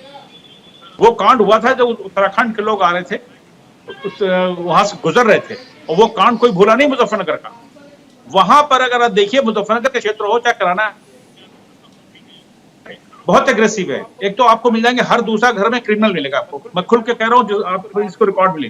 वो कांड हुआ था जब उत्तराखंड के लोग आ रहे थे, वहां से गुजर रहे थे, और वो कांड कोई भूला नहीं मुजफ्फरनगर का। वहां पर अगर आप देखिए, मुजफ्फरनगर के क्षेत्र हो चाहे कराना, बहुत एग्रेसिव है। एक तो आपको मिल जाएंगे, हर दूसरा घर में क्रिमिनल मिलेगा आपको, मैं खुल के कह रहा हूँ, जो आपको इसको रिकॉर्ड मिले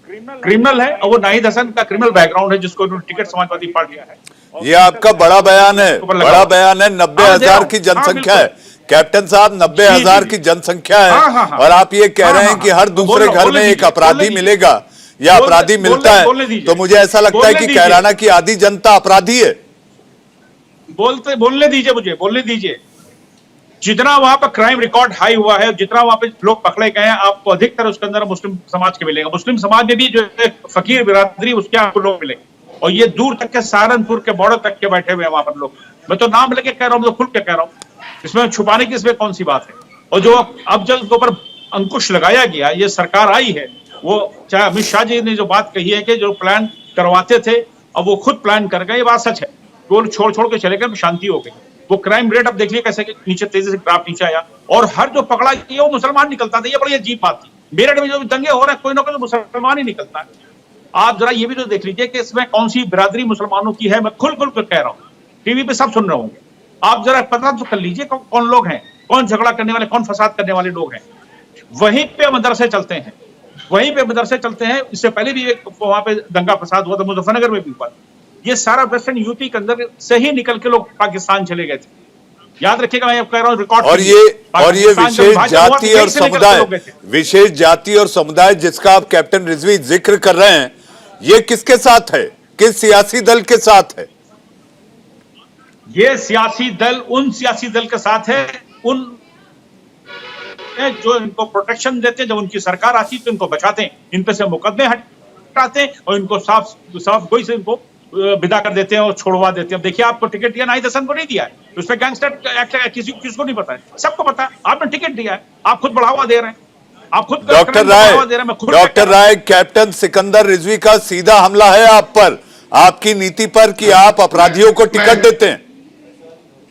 क्रिमिनल है, और वो नाहिद हसन का क्रिमिनल बैकग्राउंड है, जिसको टिकट समाजवादी पार्टी है। ये आपका बड़ा बयान है, बड़ा बयान है। 90,000 की जनसंख्या है कैप्टन साहब, 90,000 की जनसंख्या है, और आप ये कह रहे हैं कि हर दूसरे घर में एक अपराधी मिलेगा या अपराधी मिलता है, तो मुझे ऐसा लगता है कि कैराना की आधी जनता अपराधी है। बोलने दीजिए, मुझे बोलने दीजिए। जितना वहां पर क्राइम रिकॉर्ड हाई हुआ है, जितना वहां पे लोग पकड़े गए हैं, आपको अधिकतर उसके अंदर मुस्लिम समाज के मिलेगा। मुस्लिम समाज में भी जो फकीर बिरादरी, उसके आपको लोग मिलेंगे, और ये दूर तक के सहारनपुर के बॉर्डर तक के बैठे हुए हैं वहां पर लोग। मैं तो नाम लेके कह रहा हूँ, तो खुल के कह रहा हूँ, इसमें छुपाने की इसमें कौन सी बात है। और जो अब जब उसके ऊपर अंकुश लगाया गया, ये सरकार आई है, वो चाहे अमित शाह जी ने जो बात कही है कि जो प्लान करवाते थे, अब वो खुद प्लान कर गए, ये बात सच है। वो छोड़ के चले गए, शांति हो गई। वो क्राइम रेट अब देखिए कैसे नीचे, तेजी से ग्राफ नीचे आया, और हर जो पकड़ा गया वो मुसलमान निकलता था। ये बड़ी अजीब बात थी। मेरठ में जो दंगे हो रहे हैं, कोई ना कोई तो मुसलमान ही निकलता है। आप जरा ये भी तो देख लीजिए कि इसमें कौन सी बिरादरी मुसलमानों की है। मैं खुल कर कह रहा हूँ, टीवी पे सब सुन रहे होंगे, आप जरा पता तो कर लीजिए कौन लोग हैं, कौन झगड़ा करने वाले, कौन फसाद करने वाले लोग हैं। वहीं पे मदरसे चलते हैं, वहीं पे मदरसे चलते हैं। इससे पहले भी एक वहां पे दंगा फसाद हुआ था, मुजफ्फरनगर में भी हुआ। ये सारा वेस्टर्न यूपी के अंदर से ही निकल के लोग पाकिस्तान चले गए थे। याद रखिएगा, मैं कह रहा हूँ रिकॉर्ड। और ये विशेष जाति और समुदाय जिसका आप कैप्टन रिजवी जिक्र कर रहे हैं, ये किसके साथ है, किस सियासी दल के साथ है? ये सियासी दल उन सियासी दल के साथ है, उन जो इनको प्रोटेक्शन देते हैं। जब उनकी सरकार आती तो इनको बचाते हैं, इन पे से मुकदमे हटाते हैं, और इनको साफ गोई से इनको विदा कर देते हैं और छोड़वा देते हैं। अब देखिए, आपको टिकट दिया, नाहिद हसन को नहीं दिया है, उस पर गैंगस्टर एक्ट किसको नहीं पता है, सबको पता है। आपने टिकट दिया है, आप खुद बढ़ावा दे रहे हैं, आप खुद डॉक्टर राय, कैप्टन सिकंदर रिजवी का सीधा हमला है आप पर, आपकी नीति पर, कि आप अपराधियों को टिकट देते हैं।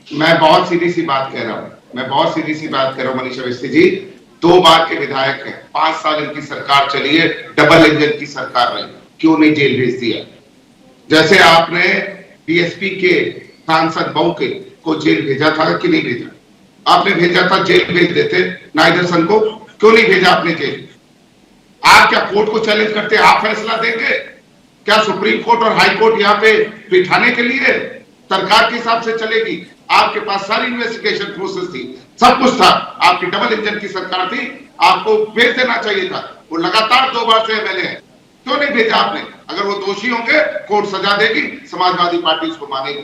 मैं बहुत सीधी सी बात कह रहा हूं, मनीषा अवस्थी जी 2 बार के विधायक हैं, 5 साल इनकी सरकार चली है, डबल इंजन की सरकार रही, क्यों नहीं जेल भेज दिया? जैसे आपने बीएसपी के सांसद बौके को जेल भेजा था कि नहीं भेजा? आपने भेजा था, जेल भेज देते। नाहिद हसन को क्यों नहीं भेजा आपने जेल? आप क्या कोर्ट को चैलेंज करते? आप फैसला देंगे क्या? सुप्रीम कोर्ट और हाई कोर्ट यहाँ पे बिठाने के लिए सरकार के हिसाब से चलेगी? आपके पास सारी इन्वेस्टिगेशन प्रोसेस थी, सब कुछ था, आपकी डबल इंजन की सरकार थी, आपको भेज देना चाहिए था। वो लगातार 2 बार से एमएलए हैं, क्यों नहीं भेजा आपने? अगर वो दोषी होंगे, कोर्ट सजा देगी, समाजवादी पार्टी उसको मानेगी।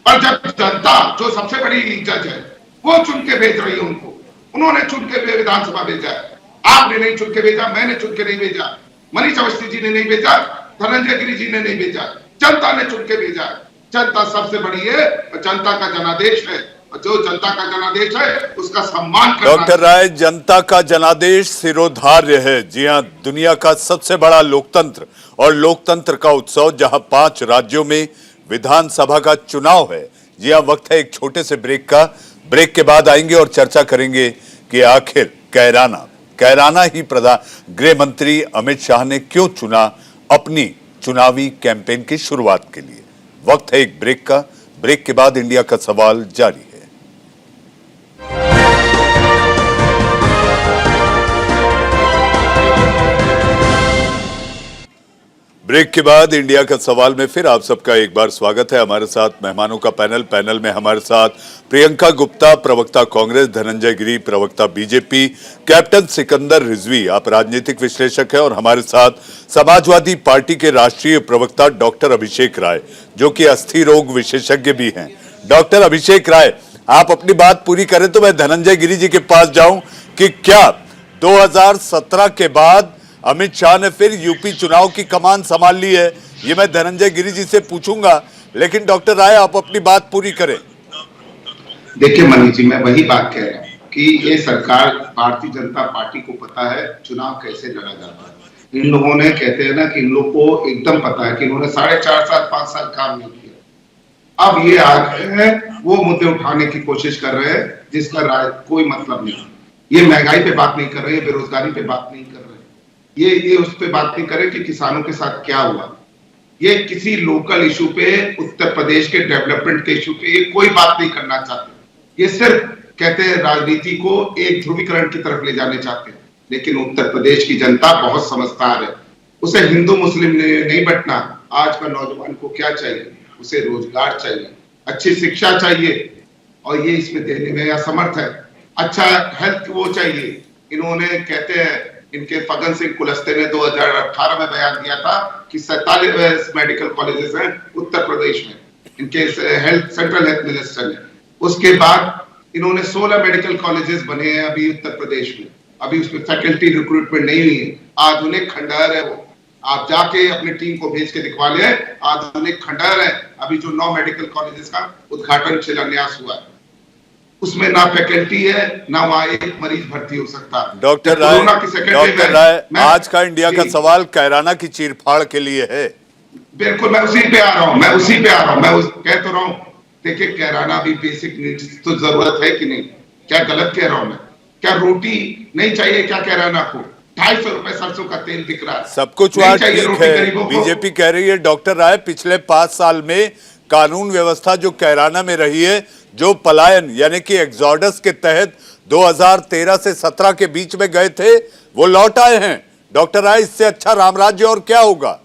पर जब जनता, जो सबसे बड़ी जज है, वो चुन के भेज रही है उनको, उन्होंने चुन के विधानसभा भेजा है, आपने नहीं चुन के भेजा, मैंने चुन के नहीं भेजा, मनीषा अवस्थी जी ने नहीं भेजा, धनंजय गिरी जी ने नहीं भेजा, जनता ने चुन के भेजा है। जनता सबसे बड़ी है, जनता का जनादेश है, जो जनता का जनादेश है उसका सम्मान करना। डॉक्टर राय, जनता का जनादेश सिरोधार्य है। जी हां, दुनिया का सबसे बड़ा लोकतंत्र और लोकतंत्र का उत्सव, जहां 5 राज्यों में विधानसभा का चुनाव है। जी हां, वक्त है एक छोटे से ब्रेक का। ब्रेक के बाद आएंगे और चर्चा करेंगे कि आखिर कैराना ही गृह मंत्री अमित शाह ने क्यों चुना अपनी चुनावी कैंपेन की शुरुआत के लिए। वक्त है एक ब्रेक का। ब्रेक के बाद इंडिया का सवाल जारी है। ब्रेक के बाद इंडिया का सवाल में फिर आप सबका एक बार स्वागत है। हमारे साथ मेहमानों का पैनल में हमारे साथ प्रियंका गुप्ता, प्रवक्ता कांग्रेस, धनंजय गिरी, प्रवक्ता बीजेपी, कैप्टन सिकंदर रिजवी, आप राजनीतिक विश्लेषक हैं, और हमारे साथ समाजवादी पार्टी के राष्ट्रीय प्रवक्ता डॉक्टर अभिषेक राय, जो कि अस्थि रोग विशेषज्ञ भी हैं। डॉक्टर अभिषेक राय, आप अपनी बात पूरी करें तो मैं धनंजय गिरी जी के पास जाऊं कि क्या 2017 के बाद अमित शाह ने फिर यूपी चुनाव की कमान संभाल ली है? ये मैं धनंजय गिरी जी से पूछूंगा, लेकिन डॉक्टर राय आप अपनी बात पूरी करें। देखिए मनीष जी, मैं वही बात कह रहा हूँ कि ये सरकार, भारतीय जनता पार्टी को पता है चुनाव कैसे लड़ा जाता है। इन लोगों ने, कहते हैं ना कि इन लोग को एकदम पता है कि इन्होंने 4.5 साल 5 साल काम नहीं किया। अब ये आ गए हैं, वो मुद्दे उठाने की कोशिश कर रहे हैं जिसका कोई मतलब नहीं। ये महंगाई पे बात नहीं कर रहे, बेरोजगारी पे बात नहीं कर रहे, ये उस पे बात नहीं करे कि किसानों के साथ क्या हुआ। ये किसी लोकल इशू पे, उत्तर प्रदेश के डेवलपमेंट के इशू पे ये कोई बात नहीं करना चाहते। ये सिर्फ कहते हैं राजनीति को एक ध्रुवीकरण की तरफ ले जाने चाहते हैं। लेकिन उत्तर प्रदेश की जनता बहुत समझदार है, उसे हिंदू मुस्लिम नहीं बंटना। आज का नौजवान को क्या चाहिए? उसे रोजगार चाहिए, अच्छी शिक्षा चाहिए, और ये इसमें देने में असमर्थ है। अच्छा हेल्थ वो चाहिए। इन्होंने, कहते हैं, इनके फगन सिंह कुलस्ते ने 2018 में बयान दिया था कि 47 मेडिकल कॉलेजेस हैं उत्तर प्रदेश में, इनके हेल्थ, सेंट्रल हेल्थ मिनिस्टर ने। उसके बाद इन्होंने 16 मेडिकल कॉलेजेस बने हैं अभी उत्तर प्रदेश में। अभी उसमें फैकल्टी रिक्रूटमेंट नहीं हुई है। आधुनिक खंडहर है वो, आप जाके अपनी टीम को भेज के दिखवा ले, आधुनिक खंडहर है। अभी जो 9 मेडिकल कॉलेजेस का उद्घाटन, शिलान्यास हुआ है, उसमें ना फैकल्टी है, ना वहां एक मरीज भर्ती हो सकता। डॉक्टर राय, आज का इंडिया का सवाल कैराना की चीरफाड़ के लिए है। बिल्कुल, मैं उसी पे आ रहा हूँ, मैं कह तो रहा हूँ। देखिए, कैराना भी बेसिक नीड्स तो जरूरत है कि नहीं? क्या गलत कह रहा हूँ मैं? क्या रोटी नहीं चाहिए क्या कैराना को? 250 रुपए सरसों का तेल बिक रहा है, सब कुछ वहाँ ठीक है। बीजेपी कह रही है डॉक्टर राय, पिछले 5 साल में कानून व्यवस्था जो कैराना में रही है, जो पलायन यानी कि एग्जॉडस के तहत 2013 से 17 के बीच में गए थे, वो लौट आए हैं। डॉक्टर राय, इससे अच्छा राम राज्य और क्या होगा?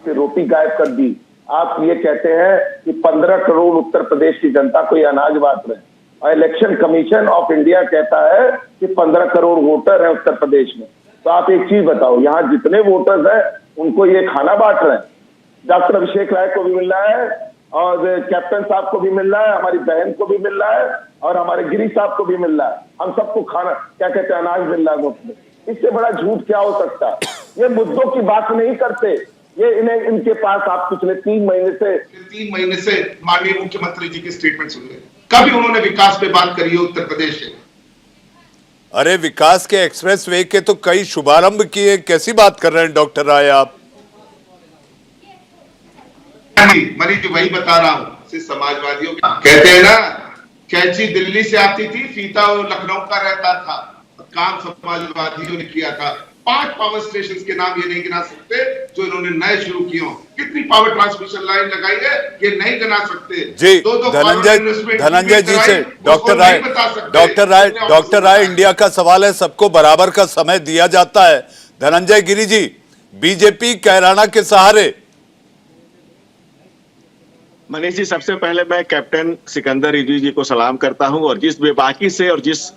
रोटी गायब कर दी। आप ये कहते हैं कि 15 करोड़ उत्तर प्रदेश की जनता को ये अनाज बांट रहे हैं, और इलेक्शन कमीशन ऑफ इंडिया कहता है कि 15 करोड़ वोटर हैं उत्तर प्रदेश में। तो आप एक चीज बताओ, यहाँ जितने वोटर्स हैं उनको ये खाना बांट रहे हैं। डॉक्टर अभिषेक राय को भी मिल रहा है, और कैप्टन साहब को भी मिल रहा है, हमारी बहन को भी मिल रहा है, और हमारे गिरी साहब को भी मिल रहा है। हम सबको खाना, क्या कहते हैं, अनाज मिल रहा है मुफ्त में। इससे बड़ा झूठ क्या हो सकता है? ये मुद्दों की बात नहीं करते। ये इनके पास आप पिछले 3 महीने से माननीय मुख्यमंत्री जी की स्टेटमेंट सुन रहे, कभी उन्होंने विकास पे बात करी है उत्तर प्रदेश के? अरे विकास के एक्सप्रेस वे के तो कई शुभारंभ किए, कैसी बात कर रहे हैं डॉक्टर राय आप? मनीष जी, वही बता रहा हूँ। समाजवादियों कहते हैं ना, कैंची दिल्ली से आती थी, फीता लखनऊ का रहता था। काम समाजवादियों ने किया था। 5 पावर स्टेशन के नाम ये नहीं गिना सकते जो इन्होंने नए शुरू किए हो। कितनी पावर ट्रांसमिशन लाइन लगाई है ये नहीं गिना सकते जी। धनंजय जी से डॉक्टर राय, इंडिया का सवाल है, सबको बराबर का समय दिया जाता है। धनंजय गिरी जी, बीजेपी कैराना के सहारे। मनीष जी, सबसे पहले मैं कैप्टन सिकंदर रिजवी जी को सलाम करता हूं, और जिस बेबाकी से और जिस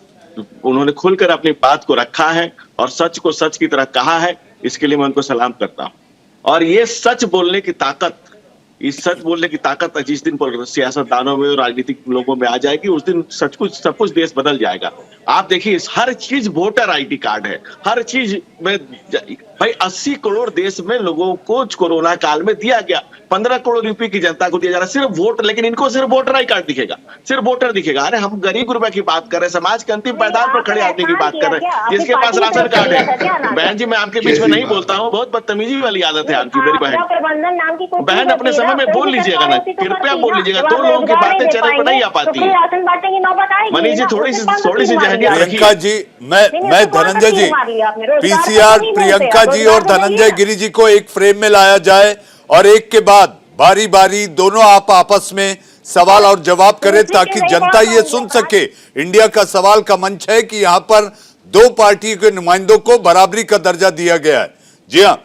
उन्होंने खुलकर अपनी बात को रखा है और सच को सच की तरह कहा है, इसके लिए मैं उनको सलाम करता हूं। और ये सच बोलने की ताकत, इस सच बोलने की ताकत जिस दिन सियासतदानों में और राजनीतिक लोगों में आ जाएगी, उस दिन सब कुछ देश बदल जाएगा। आप देखिए, हर चीज वोटर आईडी कार्ड है, हर चीज में भाई 80 करोड़ देश में लोगों को कोरोना काल में दिया गया, 15 करोड़ यूपी की जनता को दिया जा रहा है सिर्फ वोट, लेकिन इनको सिर्फ वोटर आई कार्ड दिखेगा, सिर्फ वोटर दिखेगा। अरे हम गरीब गुरबा की बात कर रहे हैं, समाज के अंतिम पायदान पर खड़े आदमी की बात कर रहे हैं, जिसके पास राशन कार्ड है। बहन जी, मैं आपके बीच में नहीं बोलता हूँ, बहुत बदतमीजी वाली आदत है आपकी। मेरी बहन अपने समय में बोल लीजिएगा ना, कृपया बोल लीजिएगा। 2 लोगों की बातें चैनल पर नहीं आ पाती है। मनीष जी, थोड़ी सी जहनियत रखिए। प्रियंका जी, मैं धनंजय जी, पीसीआर प्रियंका जी और धनंजय गिरी जी को एक फ्रेम में लाया जाए, और एक के बाद बारी बारी दोनों आप आपस में सवाल और जवाब करें ताकि जनता ये सुन सके। इंडिया का सवाल का मंच है कि यहां पर दो पार्टी के नुमाइंदों को बराबरी का दर्जा दिया गया है। जी हाँ,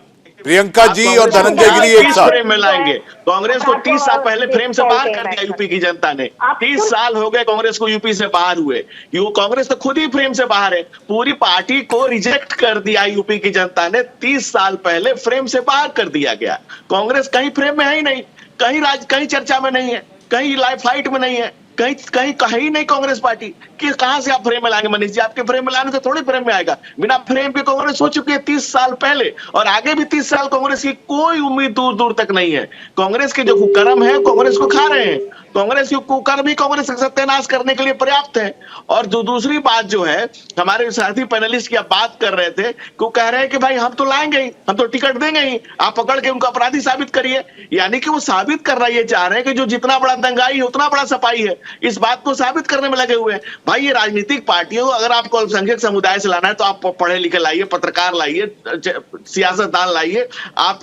प्रियंका जी और धनंजय गिरी एक साथ फ्रेम में लाएंगे। कांग्रेस को 30 साल पहले फ्रेम से बाहर कर दिया यूपी की जनता ने। 30 साल हो गए कांग्रेस को यूपी से बाहर हुए। कांग्रेस तो खुद ही फ्रेम से बाहर है। पूरी पार्टी को रिजेक्ट कर दिया यूपी की जनता ने। 30 साल पहले फ्रेम से बाहर कर दिया गया। कांग्रेस कहीं फ्रेम में है ही नहीं, कहीं चर्चा में नहीं है, कहीं लाइव फाइट में नहीं है, कहीं नहीं कांग्रेस पार्टी कि कहां से आप फ्रेम में लाएंगे। मनीष जी, आपके फ्रेम में लाने से थोड़ी फ्रेम में आएगा। बिना फ्रेम के कांग्रेस हो चुकी है 30 साल पहले, और आगे भी 30 साल कांग्रेस की कोई उम्मीद दूर दूर तक नहीं है। कांग्रेस के जो कुकर्म है कांग्रेस को खा रहे हैं। कांग्रेस के कुकर्म ही कांग्रेस का सत्यानाश करने के लिए पर्याप्त है। और जो दूसरी बात जो है, हमारे साथी पैनलिस्ट की आप बात कर रहे थे, को कह रहे हैं कि भाई हम तो लाएंगे ही, हम तो टिकट देंगे ही, आप पकड़ के उनको अपराधी साबित करिए। यानी कि वो साबित कर रहा है, ये चाह रहे हैं कि जो जितना बड़ा दंगाई है उतना बड़ा सपाई है। इस बात को साबित करने में लगे हुए हैं। भाई ये राजनीतिक पार्टियों, अगर आपको अल्पसंख्यक समुदाय से लाना है तो आप पढ़े लिखे लाइए, पत्रकार लाइए, सियासतदान लाइए, आप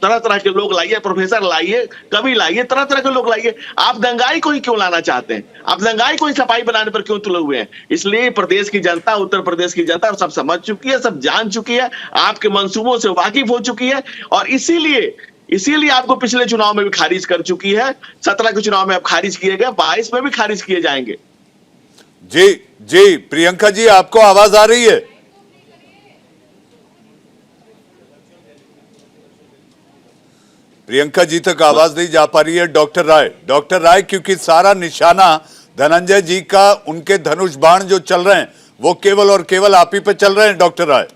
तरह तरह के लोग लाइए, प्रोफेसर लाइए, कवि लाइए, तरह तरह के लोग लाइए। आप दंगाई को ही क्यों लाना चाहते हैं? आप दंगाई को ही सफाई बनाने पर क्यों तुले हुए हैं? इसलिए प्रदेश की जनता, उत्तर प्रदेश की जनता सब समझ चुकी है, सब जान चुकी है, आपके मंसूबों से वाकिफ हो चुकी है, और इसीलिए आपको पिछले चुनाव में भी खारिज कर चुकी है। 17 के चुनाव में आप खारिज किए गए, 22 में भी खारिज किए जाएंगे। जी प्रियंका जी, आपको आवाज आ रही है? प्रियंका जी तक आवाज नहीं जा पा रही है। डॉक्टर राय, क्योंकि सारा निशाना धनंजय जी का, उनके धनुष बाण जो चल रहे हैं वो केवल और केवल आप ही पे चल रहे हैं। डॉक्टर राय,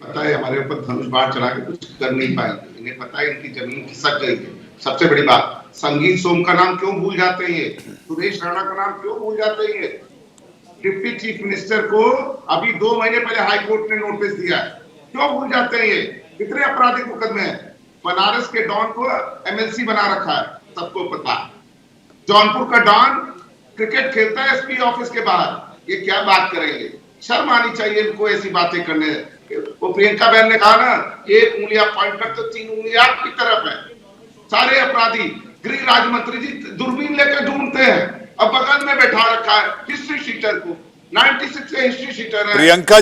पता है हमारे ऊपर धनुष बाण चला के कुछ कर नहीं पाएंगे। इन्हें पता है इनकी जमीन खिसक गई है। सबसे बड़ी बात, संगीत सोम का नाम क्यों भूल जाते हैं? सुरेश राणा का नाम क्यों भूल जाते हैं? डिप्टी चीफ मिनिस्टर को अभी 2 महीने पहले हाईकोर्ट ने नोटिस दिया है, क्यों भूल जाते हैं? ये कितने आपराधिक मुकदमे हैं। बनारस के डॉन को एमएलसी बना रखा है, सबको पता। जौनपुर का डॉन क्रिकेट खेलता है एसपी ऑफिस के बाहर। ये क्या बात करेंगे? शर्म आनी चाहिए इनको ऐसी बातें करने। वो प्रियंका बहन ने कहा ना, एक उंगलियां पॉइंटर तो 3 उंगलियां आपकी तरफ है। सारे अपराधी गृह राज्य मंत्री जी दूरबीन लेकर ढूंढते हैं। अब बगल में बैठा रखा है हिस्ट्री शीटर को। 96 से हिस्ट्री शीटर है। प्रियंका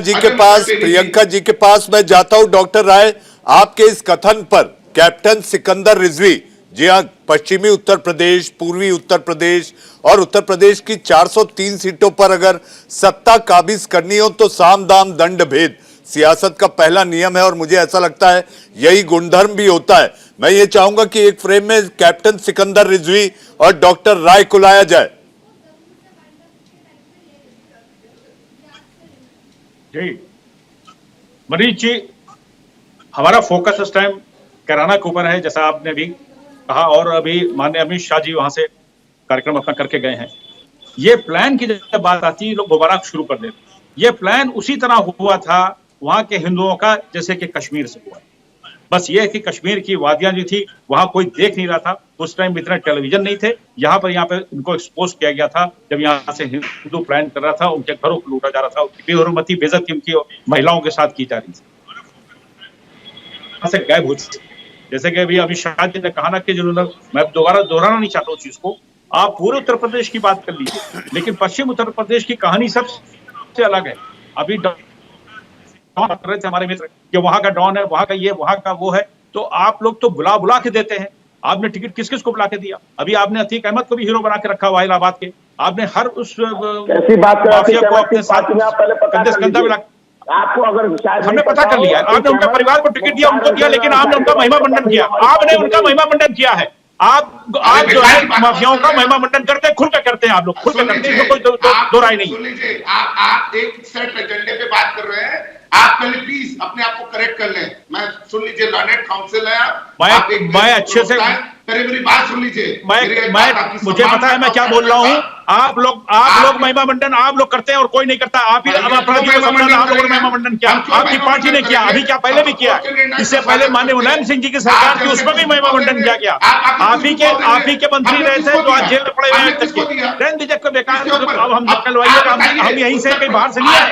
जी के पास मैं जाता हूं। डॉक्टर राय, आपके इस कथन पर कैप्टन सिकंदर रिजवी, जी हां, पश्चिमी उत्तर प्रदेश, पूर्वी उत्तर प्रदेश और उत्तर प्रदेश की 403 सीटों पर अगर सत्ता काबिज करनी हो तो साम दाम दंड भेद सियासत का पहला नियम है, और मुझे ऐसा लगता है यही गुणधर्म भी होता है। मैं ये चाहूंगा कि एक फ्रेम में कैप्टन सिकंदर रिजवी और डॉक्टर राय को लाया जाए। जी मनीष जी, हमारा फोकस इस टाइम कैराना के ऊपर है, जैसा आपने भी कहा, और अभी माननीय अमित शाह जी वहां से कार्यक्रम अपना करके गए हैं। ये प्लान की जब बात आती है लोग दोबारा शुरू कर देते हैं। ये प्लान उसी तरह हुआ था वहां के हिंदुओं का जैसे कि कश्मीर से हुआ। बस ये है कि कश्मीर की वादियां जो थी वहां कोई देख नहीं रहा था। उस टाइम इतने टेलीविजन नहीं थे। यहाँ पे उनको एक्सपोज किया गया था जब यहाँ से हिंदू प्लान कर रहा था, उनके घरों को लूटा जा रहा था, उनकी बेहरमती बेइज्जती उनकी महिलाओं के साथ की जा रही थी। गायब हो चुकी। जैसे कि अभी अमित शाह जी ने कहा ना कि जिन्होंने, मैं दोबारा दोहराना नहीं चाहता उस चीज को, आप पूरे उत्तर प्रदेश की बात कर लीजिए, लेकिन पश्चिम उत्तर प्रदेश की कहानी सबसे अलग है। अभी कर रहे थे हमारे मित्र कि वहां का डॉन है, वहां का ये, वहां का वो है, तो आप लोग तो बुला के देते हैं। आपने टिकट किस किस को बुला के दिया? अभी आपने अतीक अहमद को भी हीरो बना के रखा हुआ इलाहाबाद के। आपने हर उस माफिया को अपने साथ कंधे से कंधा मिला। आपको अगर हमने पता कर लिया, आपने उनके परिवार को टिकट दिया, उनको दिया, लेकिन आपने उनका महिमा मंडन किया। आपने उनका महिमा मंडन किया है। आप जो है माफियाओं का महिमा मंडन करते हैं, खुल कर करते हैं। आप लोग खुल कर करते हैं, कोई दो राय नहीं। सुन लीजिए, आप एक सेट एजेंडे पे बात कर रहे हैं। आप पहले प्लीज अपने आप को करेक्ट कर लें। मैं सुन लीजिए, लर्नेड काउंसिल है। मैं अच्छे से मेरी बात सुन लीजिए। मुझे पता है मैं क्या बोल रहा हूँ। आप लोग महिमा मंडन आप लोग करते हैं और कोई नहीं करता। आप ही अपराधी को समझाना, आप लोगों ने महिमा मंडन किया, आपकी पार्टी ने किया, अभी क्या पहले भी किया, इससे पहले माननीय मुलायम सिंह जी की सरकार थी, उसमें भी महिमा मंडन किया गया। आप ही के मंत्री रहे थे जो आज जेल में पड़े हुए हैं तक के। रहने दीजिए को बेकार, अब हम निकलवाइएगा, हम यहीं से कहीं बाहर से नहीं आए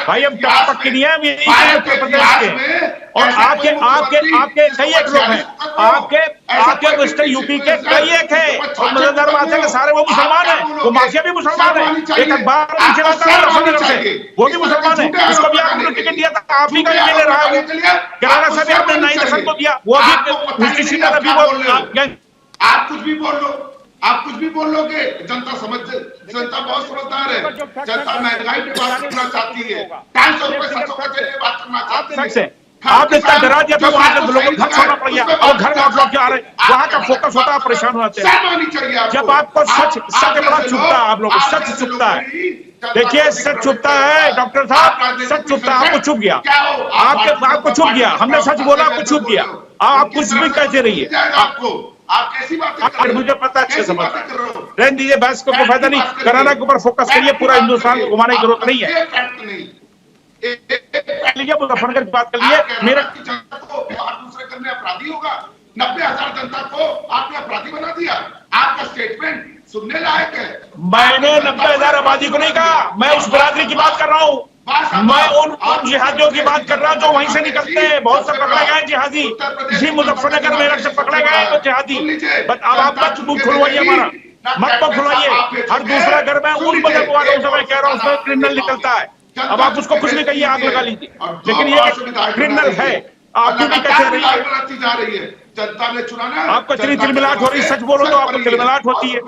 भाई, हम टॉप के नहीं है, हम यहीं से उत्तर प्रदेश के। और आपके कई एक लोग हैं, आपके वेस्टर्न यूपी के कई एक है, और मजेदार बात है कि सारे वो मुसलमान है, वो माफिया भी मुसलमान है, एक अखबार में चलाता है वो भी मुसलमान है, उसको भी आपने टिकट दिया था, आप ही का ले रहा है वो किराना से भी आपने नहीं दर्शन को दिया, वो भी किसी तरह भी आप कुछ भी बोल लो, आप कुछ भी बोल लोगे, जनता बहुत समझदार है, जनता महंगाई पे बात करना चाहती है, 500 रुपए 700 का चलिए बात करना चाहते हैं। आपने इतना डरा दिया था, वहां लोगों को घर छोड़ना पड़ गया, और घर में आप लोग आ रहे, वहां का फोकस होता है, परेशान हो जाते हैं। जब आपको सच बड़ा चुभता है, आप लोगों को सच चुभता है, देखिए सच चुभता है डॉक्टर साहब, सच चुभता है, आपको चुभ गया, आपको चुभ गया, हमने सच बोला, आपको चुभ गया, आप कुछ भी कहते रहिए, आप कैसी बात, मुझे पता अच्छे समझता है। रहने दीजिए, बहस को कोई फायदा नहीं, कोरोना के ऊपर फोकस करिए, पूरा हिंदुस्तान को घुमाने की जरूरत नहीं है। मुजफ्फरनगर की बात कर लिए, मेरा दूसरे करने अपराधी होगा, 90,000 जनता को आपने अपराधी बना दिया, आपका स्टेटमेंट सुनने लायक है। मैंने 90,000 आबादी को नहीं कहा, मैं उस बिरादरी की बात कर रहा हूँ, मैं उन जिहादियों की बात कर रहा हूँ जो वहीं से निकलते हैं, बहुत से पकड़े गए जिहादी, इसी मुजफ्फरनगर मेरठ से पकड़े गए तो जिहादी। अब आप मत मुंह खुलवाइए, हमारा मत तो खुलवाइए, हर दूसरा घर में उन बदल वालों से मैं कह रहा हूँ उसमें क्रिमिनल निकलता है। अब आप उसको कुछ भी कहिए, आग लगा लीजिए, लेकिन ये क्रिमिनल है, आप भी कैसे रही जा रही है, जनता ने चुनाना, आपको इतनी तिलमिलाहट हो रही, सच बोलो तो आपको तिलमिलाहट होती है।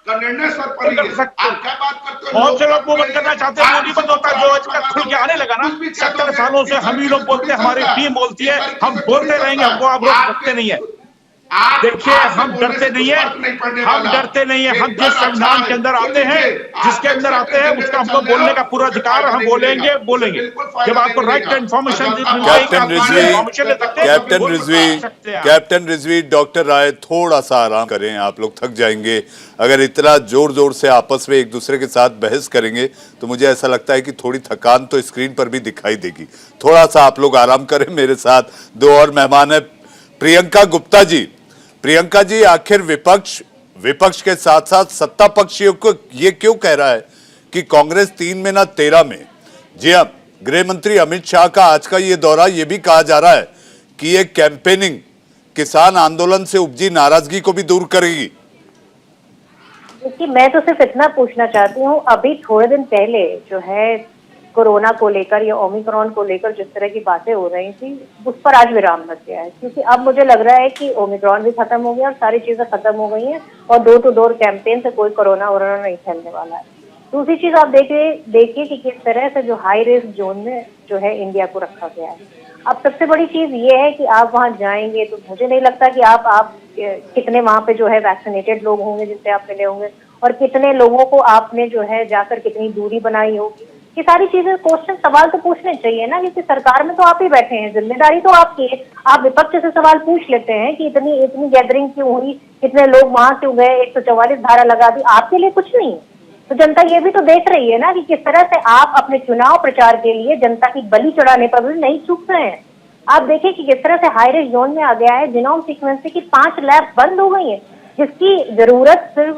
निर्णय सर पर ही है, आप क्या बात करते हो? बहुत से लोग मुंह बंद करना चाहते हैं, मोदी बंद होता है, जो आजकल खुल के आने लगा ना, 70 सालों से हम ही लोग बोलते हैं, हमारी टीम बोलती है, हम बोलते रहेंगे, हमको आप रोक सकते नहीं है। देखिए हम डरते नहीं है, हम डरते नहीं है, हम जिस संविधान के अंदर आते हैं, जिसके अंदर आते हैं, उसका हमको बोलने का पूरा अधिकार, हम बोलेंगे। जब आपको right to information, captain Rizvi, doctor Rai थोड़ा सा आराम करें, आप लोग थक जाएंगे। अगर इतना जोर जोर से आपस में एक दूसरे के साथ बहस करेंगे तो मुझे ऐसा लगता है कि थोड़ी थकान तो स्क्रीन पर भी दिखाई देगी। थोड़ा सा आप लोग आराम करें। मेरे साथ दो और मेहमान है, प्रियंका गुप्ता जी। प्रियंका जी, आखिर विपक्ष के साथ साथ सत्ता पक्षियों को ये क्यों कह रहा है कि कांग्रेस 3 में ना 13 में? जी हाँ, गृह मंत्री अमित शाह का आज का ये दौरा, ये भी कहा जा रहा है कि ये कैंपेनिंग किसान आंदोलन से उपजी नाराजगी को भी दूर करेगी। देखिए, मैं तो सिर्फ इतना पूछना चाहती हूँ, अभी थोड़े दिन पहले जो है कोरोना को लेकर या ओमिक्रॉन को लेकर जिस तरह की बातें हो रही थी, उस पर आज विराम लग गया है, क्योंकि अब मुझे लग रहा है कि ओमिक्रॉन भी खत्म हो गया और सारी चीजें खत्म हो गई हैं, और डोर टू डोर कैंपेन से कोई कोरोना वोरोना नहीं फैलने वाला है। दूसरी चीज आप देखिए कि किस तरह से जो हाई रिस्क जोन में जो है इंडिया को रखा गया है। अब सबसे बड़ी चीज ये है कि आप वहां जाएंगे तो मुझे नहीं लगता कि आप कितने वहां पे जो है वैक्सीनेटेड लोग होंगे जिससे आप मिले होंगे, और कितने लोगों को आपने जो है जाकर कितनी दूरी बनाई होगी। ये सारी चीजें सवाल तो पूछने चाहिए ना, क्योंकि सरकार में तो आप ही बैठे हैं, जिम्मेदारी तो आपकी है। आप विपक्ष से सवाल पूछ लेते हैं कि इतनी गैदरिंग क्यों हुई, कितने लोग वहां क्यों गए, 144 धारा लगा दी, आपके लिए कुछ नहीं। तो जनता ये भी तो देख रही है ना कि किस तरह से आप अपने चुनाव प्रचार के लिए जनता की बलि चढ़ाने पर भी नहीं चूक रहे हैं। आप देखिए कि किस तरह से हाई रिस्क जोन में आ गया है, जीनोम सीक्वेंसिंग की 5 लैब बंद हो गई है, जिसकी जरूरत सिर्फ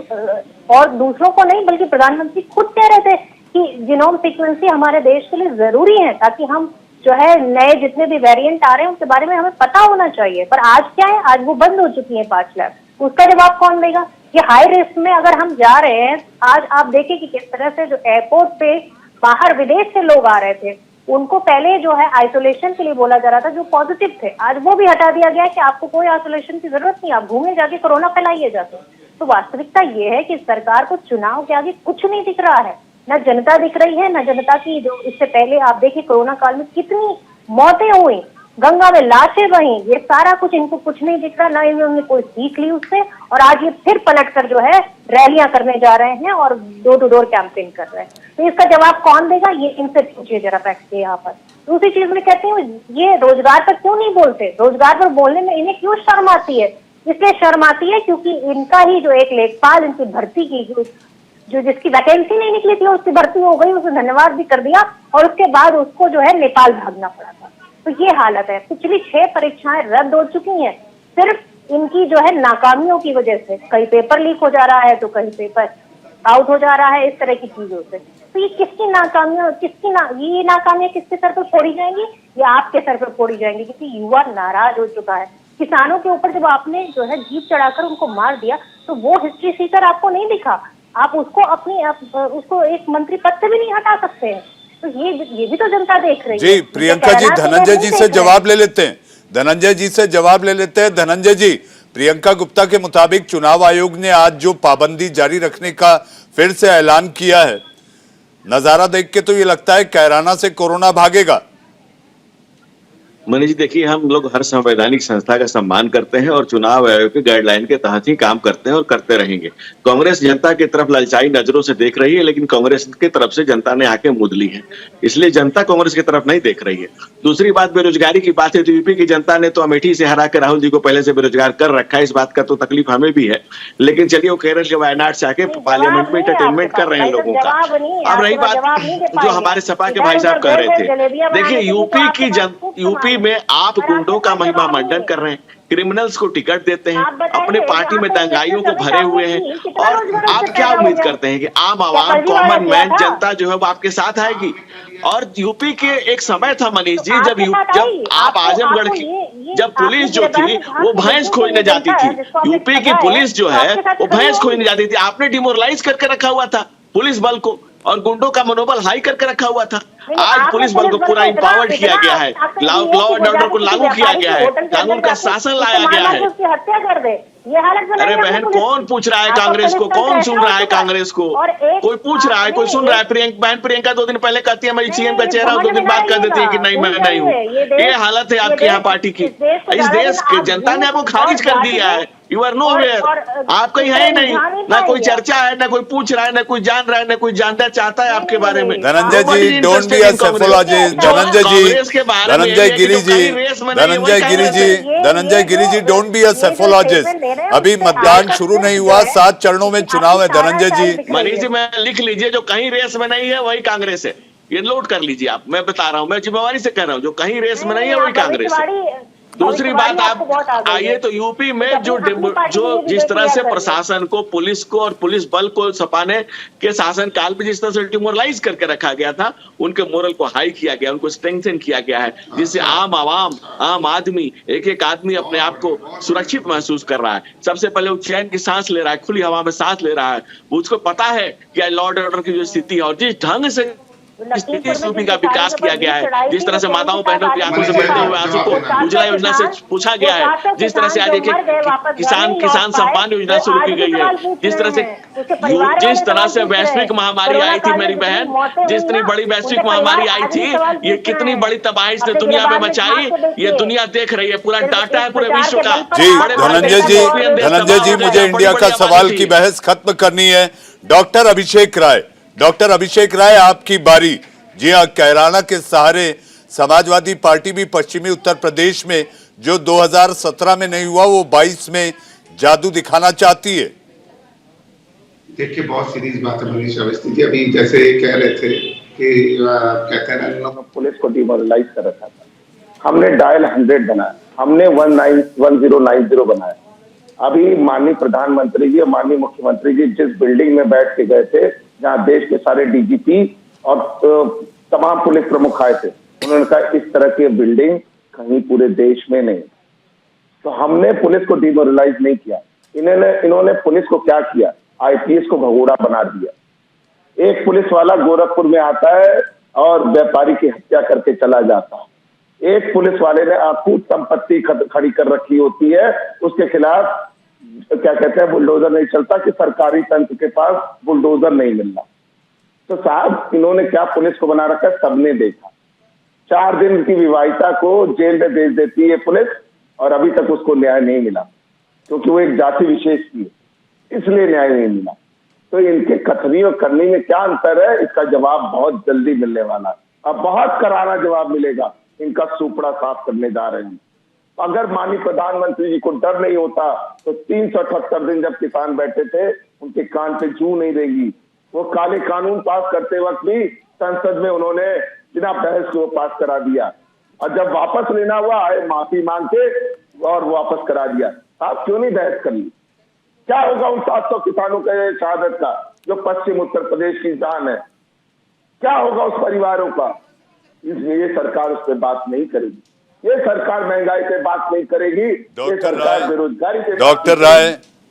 और दूसरों को नहीं बल्कि प्रधानमंत्री खुद कह रहे थे कि जीनोम सीक्वेंसिंग हमारे देश के लिए जरूरी है, ताकि हम जो है नए जितने भी वेरिएंट आ रहे हैं उनके बारे में हमें पता होना चाहिए। पर आज क्या है, आज वो बंद हो चुकी है 5 लैब, उसका जवाब कौन देगा? ये हाई रिस्क में अगर हम जा रहे हैं, आज आप देखिए कि किस तरह से जो एयरपोर्ट पे बाहर विदेश से लोग आ रहे थे, उनको पहले जो है आइसोलेशन के लिए बोला जा रहा था, जो पॉजिटिव थे, आज वो भी हटा दिया गया कि आपको कोई आइसोलेशन की जरूरत नहीं, आप घूमे जाके कोरोना फैलाइए जाके। तो वास्तविकता ये है कि सरकार को चुनाव के आगे कुछ नहीं दिख रहा है, न जनता दिख रही है, न जनता की जो इससे पहले आप देखिए कोरोना काल में कितनी मौतें हुई, गंगा में लाशें बही, ये सारा कुछ इनको कुछ नहीं दिख रहा, ना इन्होंने कोई सीख ली उससे, और आज ये फिर पलट कर जो है रैलियां करने जा रहे हैं और डोर टू डोर कैंपेन कर रहे हैं। तो इसका जवाब कौन देगा, ये इनसे पूछिए जरा बैठ के यहाँ पर। दूसरी चीज मैं कहती हूँ, ये रोजगार पर क्यों नहीं बोलते? रोजगार पर बोलने में इन्हें क्यों शर्म आती है? इसलिए शर्म आती है क्योंकि इनका ही जो एक लेखपाल इनकी भर्ती की जो जिसकी वैकेंसी नहीं निकली थी उसकी भर्ती हो गई, उसे धन्यवाद भी कर दिया और उसके बाद उसको जो है नेपाल भागना पड़ा था। तो ये हालत है। पिछली 6 परीक्षाएं रद्द हो चुकी हैं सिर्फ इनकी जो है नाकामियों की वजह से। कहीं पेपर लीक हो जा रहा है तो कहीं पेपर आउट हो जा रहा है, इस तरह की चीजों से। तो ये किसकी नाकामियां, ये नाकामियां किसके सर पर फोड़ी जाएंगी? ये आपके सर पर फोड़ी जाएंगी, क्योंकि युवा नाराज हो चुका है। किसानों के ऊपर जब आपने जो है जीप चढ़ाकर उनको मार दिया तो वो हिस्ट्री सीटर आपको नहीं दिखा। आप उसको उसको एक मंत्री पद से भी नहीं हटा सकते हैं। तो ये भी तो जनता देख रही है। जी प्रियंका जी, धनंजय जी से जवाब ले लेते हैं। धनंजय जी से जवाब ले लेते हैं। धनंजय जी, प्रियंका गुप्ता के मुताबिक चुनाव आयोग ने आज जो पाबंदी जारी रखने का फिर से ऐलान किया है, नजारा देख के तो ये लगता है कैराना से कोरोना भागेगा। मनीष जी, देखिए, हम लोग हर संवैधानिक संस्था का सम्मान करते हैं और चुनाव आयोग के गाइडलाइन के तहत ही काम करते हैं और करते रहेंगे। कांग्रेस जनता की तरफ ललचाई नजरों से देख रही है, लेकिन कांग्रेस की तरफ से जनता ने आंखें मूंद ली है, इसलिए जनता कांग्रेस की तरफ नहीं देख रही है। दूसरी बात, बेरोजगारी की बात है तो यूपी की जनता ने तो अमेठी से हरा के राहुल जी को पहले से बेरोजगार कर रखा है। इस बात का तो तकलीफ हमें भी है, लेकिन चलिए, वो केरल के वायनाड से आके पार्लियामेंट में एंटरटेनमेंट कर रहे हैं लोगों का। अब रही बात जो हमारे सपा के भाई साहब कह रहे थे, देखिए, यूपी में आप गुंडों का महिमा मंडन कर रहे हैं, क्रिमिनल्स को टिकट देते हैं, अपने पार्टी में दंगाइयों को भरे हुए हैं, और आप क्या उम्मीद करते हैं कि आम आवाम, कॉमन मैन, जनता जो है वो आपके साथ आएगी? और यूपी के एक समय था मनीष जी, जब आप आजमगढ़ की जब पुलिस जो थी वो भैंस खोजने जाती थी। यूपी की पुलिस जो है वो भैंस खोजने जाती थी। आपने डिमोरलाइज करके रखा हुआ था पुलिस बल को और गुंडों का मनोबल हाई करके रखा हुआ था। आज पुलिस बल को पूरा इंपावर्ड किया गया है, लॉ एंड ऑर्डर को लागू किया गया है, कानून का शासन लाया गया है। हत्या कर दे, ये हालत अरे बहन, कौन पूछ रहा है कांग्रेस को? कौन सुन रहा है कांग्रेस को? कोई पूछ रहा है, कोई सुन रहा है? बहन प्रियंका 2 दिन पहले कहती है मैं सीएम का चेहरा हूं, 2 दिन बाद कह देती है कि नहीं, मैं नहीं हूँ। ये हालत है आपके यहाँ पार्टी की। इस देश की जनता ने आपको खारिज कर दिया है। यू आर नो वेयर, आप कहीं है ही नहीं, ना कोई चर्चा है, ना कोई पूछ रहा है, ना कोई जान रहा है, ना कोई जानना चाहता है आपके बारे में। Dhananjay ji, don't be a psephologist. Dhananjay Giri ji, don't be a psephologist. अभी मतदान शुरू नहीं हुआ, 7 चरणों में चुनाव है। धनंजय जी, मनीष जी, मैं लिख लीजिए, जो कहीं रेस में नहीं है वही कांग्रेस है। ये नोट कर लीजिए आप, मैं बता रहा हूँ, मैं जिम्मेवारी से कह रहा हूँ, जो कहीं रेस में नहीं है वही कांग्रेस है। दूसरी बात, आप आइए तो यूपी में जो जिस तरह से प्रशासन को, पुलिस को और पुलिस बल को सपा ने के शासन काल में जिस तरह से डिमोरलाइज करके रखा गया था, उनके मोरल को हाई किया गया, उनको स्ट्रेंथन किया गया है, जिससे आम आदमी, एक आदमी अपने आप को सुरक्षित महसूस कर रहा है। सबसे पहले वो चैन की सांस ले रहा है, खुली हवा में सांस ले रहा है। उसको पता है कि लॉ एंड ऑर्डर की जो स्थिति है और जिस ढंग से यूपी का विकास किया गया है, जिस तरह से माताओं बहनों की आंखों से बहते हुए आंसू को उज्ज्वला योजना से पूछा गया है, जिस तरह से आज एक किसान सम्मान योजना शुरू की गई है, जिस तरह से वैश्विक महामारी आई थी मेरी बहन, जितनी बड़ी वैश्विक महामारी आई थी, ये कितनी बड़ी तबाही इसने दुनिया में मचाई, ये दुनिया देख रही है, पूरा डाटा है पूरे विश्व का। जी धनंजय जी, मुझे इंडिया का सवाल की बहस खत्म करनी है। डॉक्टर अभिषेक राय, आपकी बारी। जी हाँ, कैराना के सहारे समाजवादी पार्टी भी पश्चिमी उत्तर प्रदेश में जो 2017 में नहीं हुआ वो 22 में जादू दिखाना चाहती है। देखिए, बहुत सीरियस बात है मनीष अवस्थी जी। अभी जैसे कह रहे थे कि कहते हैं ना, पुलिस को डिमोरलाइज कर रखा था। हमने डायल 100 बनाया, हमने 1090 बनाया। अभी माननीय प्रधानमंत्री जी और माननीय मुख्यमंत्री जी जिस बिल्डिंग में बैठ के गए थे, जहां देश के सारे डीजीपी और तमाम पुलिस प्रमुख आए थे, उन्होंने कहा इस तरह की बिल्डिंग कहीं पूरे देश में नहीं। तो हमने पुलिस को डिमोरलाइज नहीं किया। इन्होंने पुलिस को क्या किया? आईपीएस को भगोड़ा बना दिया। एक पुलिस वाला गोरखपुर में आता है और व्यापारी की हत्या करके चला जाता है। एक पुलिस वाले ने अकूत संपत्ति खड़ी कर रखी होती है, उसके खिलाफ क्या कहते हैं, बुलडोजर नहीं चलता कि सरकारी तंत्र के पास बुलडोजर नहीं मिलना। तो साहब, इन्होंने क्या पुलिस को बना रखा है, सबने देखा। 4 दिन की विवाहिता को जेल में भेज देती है पुलिस और अभी तक उसको न्याय नहीं मिला, क्योंकि वो एक जाति विशेष की है, इसलिए न्याय नहीं मिला। तो इनके कथनी और करनी में क्या अंतर है, इसका जवाब बहुत जल्दी मिलने वाला है। अब बहुत करारा जवाब मिलेगा। इनका सुपड़ा साफ करने जा रहे हैं। अगर माननीय प्रधानमंत्री जी को डर नहीं होता तो 378 दिन जब किसान बैठे थे, उनके कान पे जू नहीं रहेगी। वो काले कानून पास करते वक्त भी संसद में उन्होंने बिना बहस को पास करा दिया, और जब वापस लेना हुआ आए माफी मांग के और वापस करा दिया। आप क्यों नहीं बहस कर ली? क्या होगा उन 700 किसानों के शहादत का जो पश्चिम उत्तर प्रदेश की जान है? क्या होगा उस परिवारों का? इसलिए ये सरकार उस पर बात नहीं करेगी, ये सरकार महंगाई पे बात नहीं करेगी, ये सरकार बेरोजगारी पे।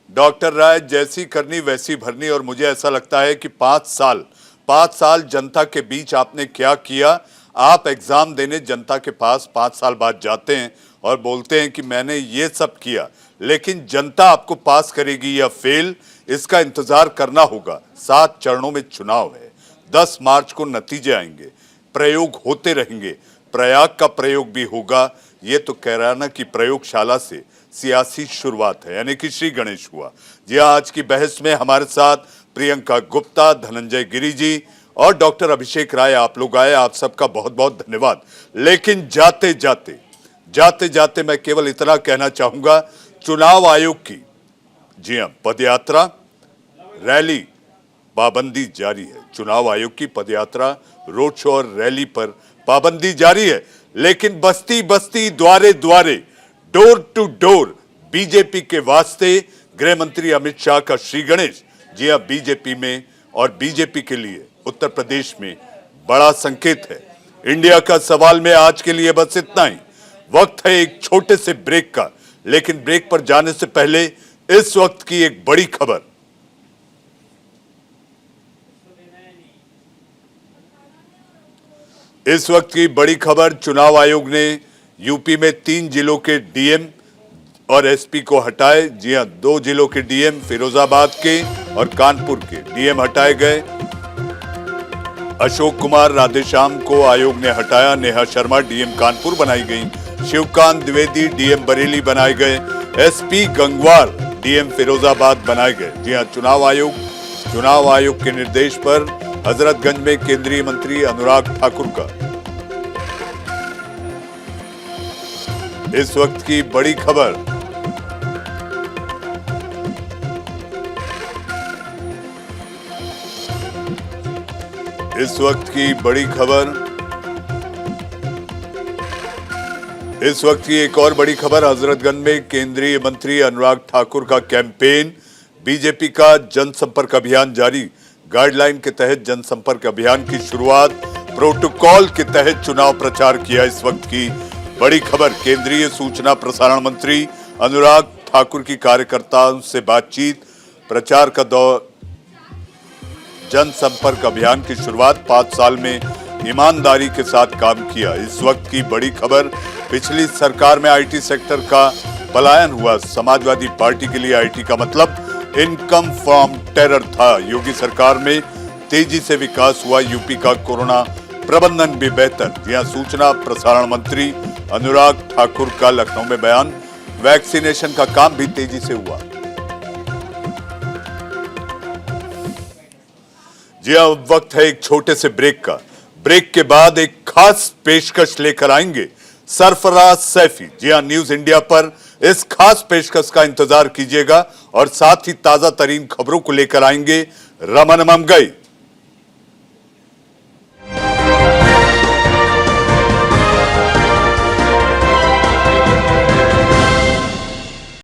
डॉक्टर राय, जैसी करनी वैसी भरनी। और मुझे ऐसा लगता है कि 5 साल जनता के बीच आपने क्या किया। आप एग्जाम देने जनता के पास 5 साल बाद जाते हैं और बोलते हैं कि मैंने ये सब किया, लेकिन जनता आपको पास करेगी या फेल, इसका इंतजार करना होगा। 7 चरणों में चुनाव है, 10 मार्च को नतीजे आएंगे, प्रयोग होते रहेंगे, प्रयाग का प्रयोग भी होगा। ये तो कैराना की प्रयोगशाला से सियासी शुरुआत है, यानी कि श्री गणेश हुआ। जी हाँ, आज की बहस में हमारे साथ प्रियंका गुप्ता, धनंजय गिरी जी और डॉक्टर अभिषेक राय आप लोग आए। आप सबका बहुत बहुत धन्यवाद। लेकिन जाते जाते मैं केवल इतना कहना चाहूंगा, चुनाव आयोग की जी हाँ पदयात्रा, रैली, पाबंदी जारी है। चुनाव आयोग की पदयात्रा, रोड शो और रैली पर पाबंदी जारी है, लेकिन बस्ती बस्ती, द्वारे द्वारे, डोर टू डोर बीजेपी के वास्ते गृह मंत्री अमित शाह का श्री गणेश। जी हां, बीजेपी में और बीजेपी के लिए उत्तर प्रदेश में बड़ा संकेत है। इंडिया का सवाल में आज के लिए बस इतना ही। वक्त है एक छोटे से ब्रेक का, लेकिन ब्रेक पर जाने से पहले इस वक्त की एक बड़ी खबर। इस वक्त की बड़ी खबर, चुनाव आयोग ने यूपी में 3 जिलों के डीएम और एसपी को हटाए। जी हां, 2 जिलों के डीएम, फिरोजाबाद के और कानपुर के डीएम हटाए गए। अशोक कुमार राधेश्याम को आयोग ने हटाया। नेहा शर्मा डीएम कानपुर बनाई गई। शिवकांत द्विवेदी डीएम बरेली बनाए गए। एसपी गंगवार डीएम फिरोजाबाद बनाए गए। जी हां, चुनाव आयोग के निर्देश पर हजरतगंज में केंद्रीय मंत्री अनुराग ठाकुर का इस वक्त की बड़ी खबर। इस वक्त की एक और बड़ी खबर, हजरतगंज में केंद्रीय मंत्री अनुराग ठाकुर का कैंपेन। बीजेपी का जनसंपर्क अभियान जारी। गाइडलाइन के तहत जनसंपर्क अभियान की शुरुआत, प्रोटोकॉल के तहत चुनाव प्रचार किया। इस वक्त की बड़ी खबर, केंद्रीय सूचना प्रसारण मंत्री अनुराग ठाकुर की कार्यकर्ताओं से बातचीत, प्रचार का दौर, जनसंपर्क अभियान की शुरुआत, 5 साल में ईमानदारी के साथ काम किया। इस वक्त की बड़ी खबर, पिछली सरकार में आईटी सेक्टर का पलायन हुआ। समाजवादी पार्टी के लिए आईटी का मतलब इनकम फ्रॉम टेरर था। योगी सरकार में तेजी से विकास हुआ। यूपी का कोरोना प्रबंधन भी बेहतर। यहां सूचना प्रसारण मंत्री अनुराग ठाकुर का लखनऊ में बयान, वैक्सीनेशन का काम भी तेजी से हुआ। जी हां, वक्त है एक छोटे से ब्रेक का। ब्रेक के बाद एक खास पेशकश लेकर आएंगे सरफराज सैफी। जी हां, न्यूज इंडिया पर इस खास पेशकश का इंतजार कीजिएगा और साथ ही ताजा तरीन खबरों को लेकर आएंगे रमन ममगई।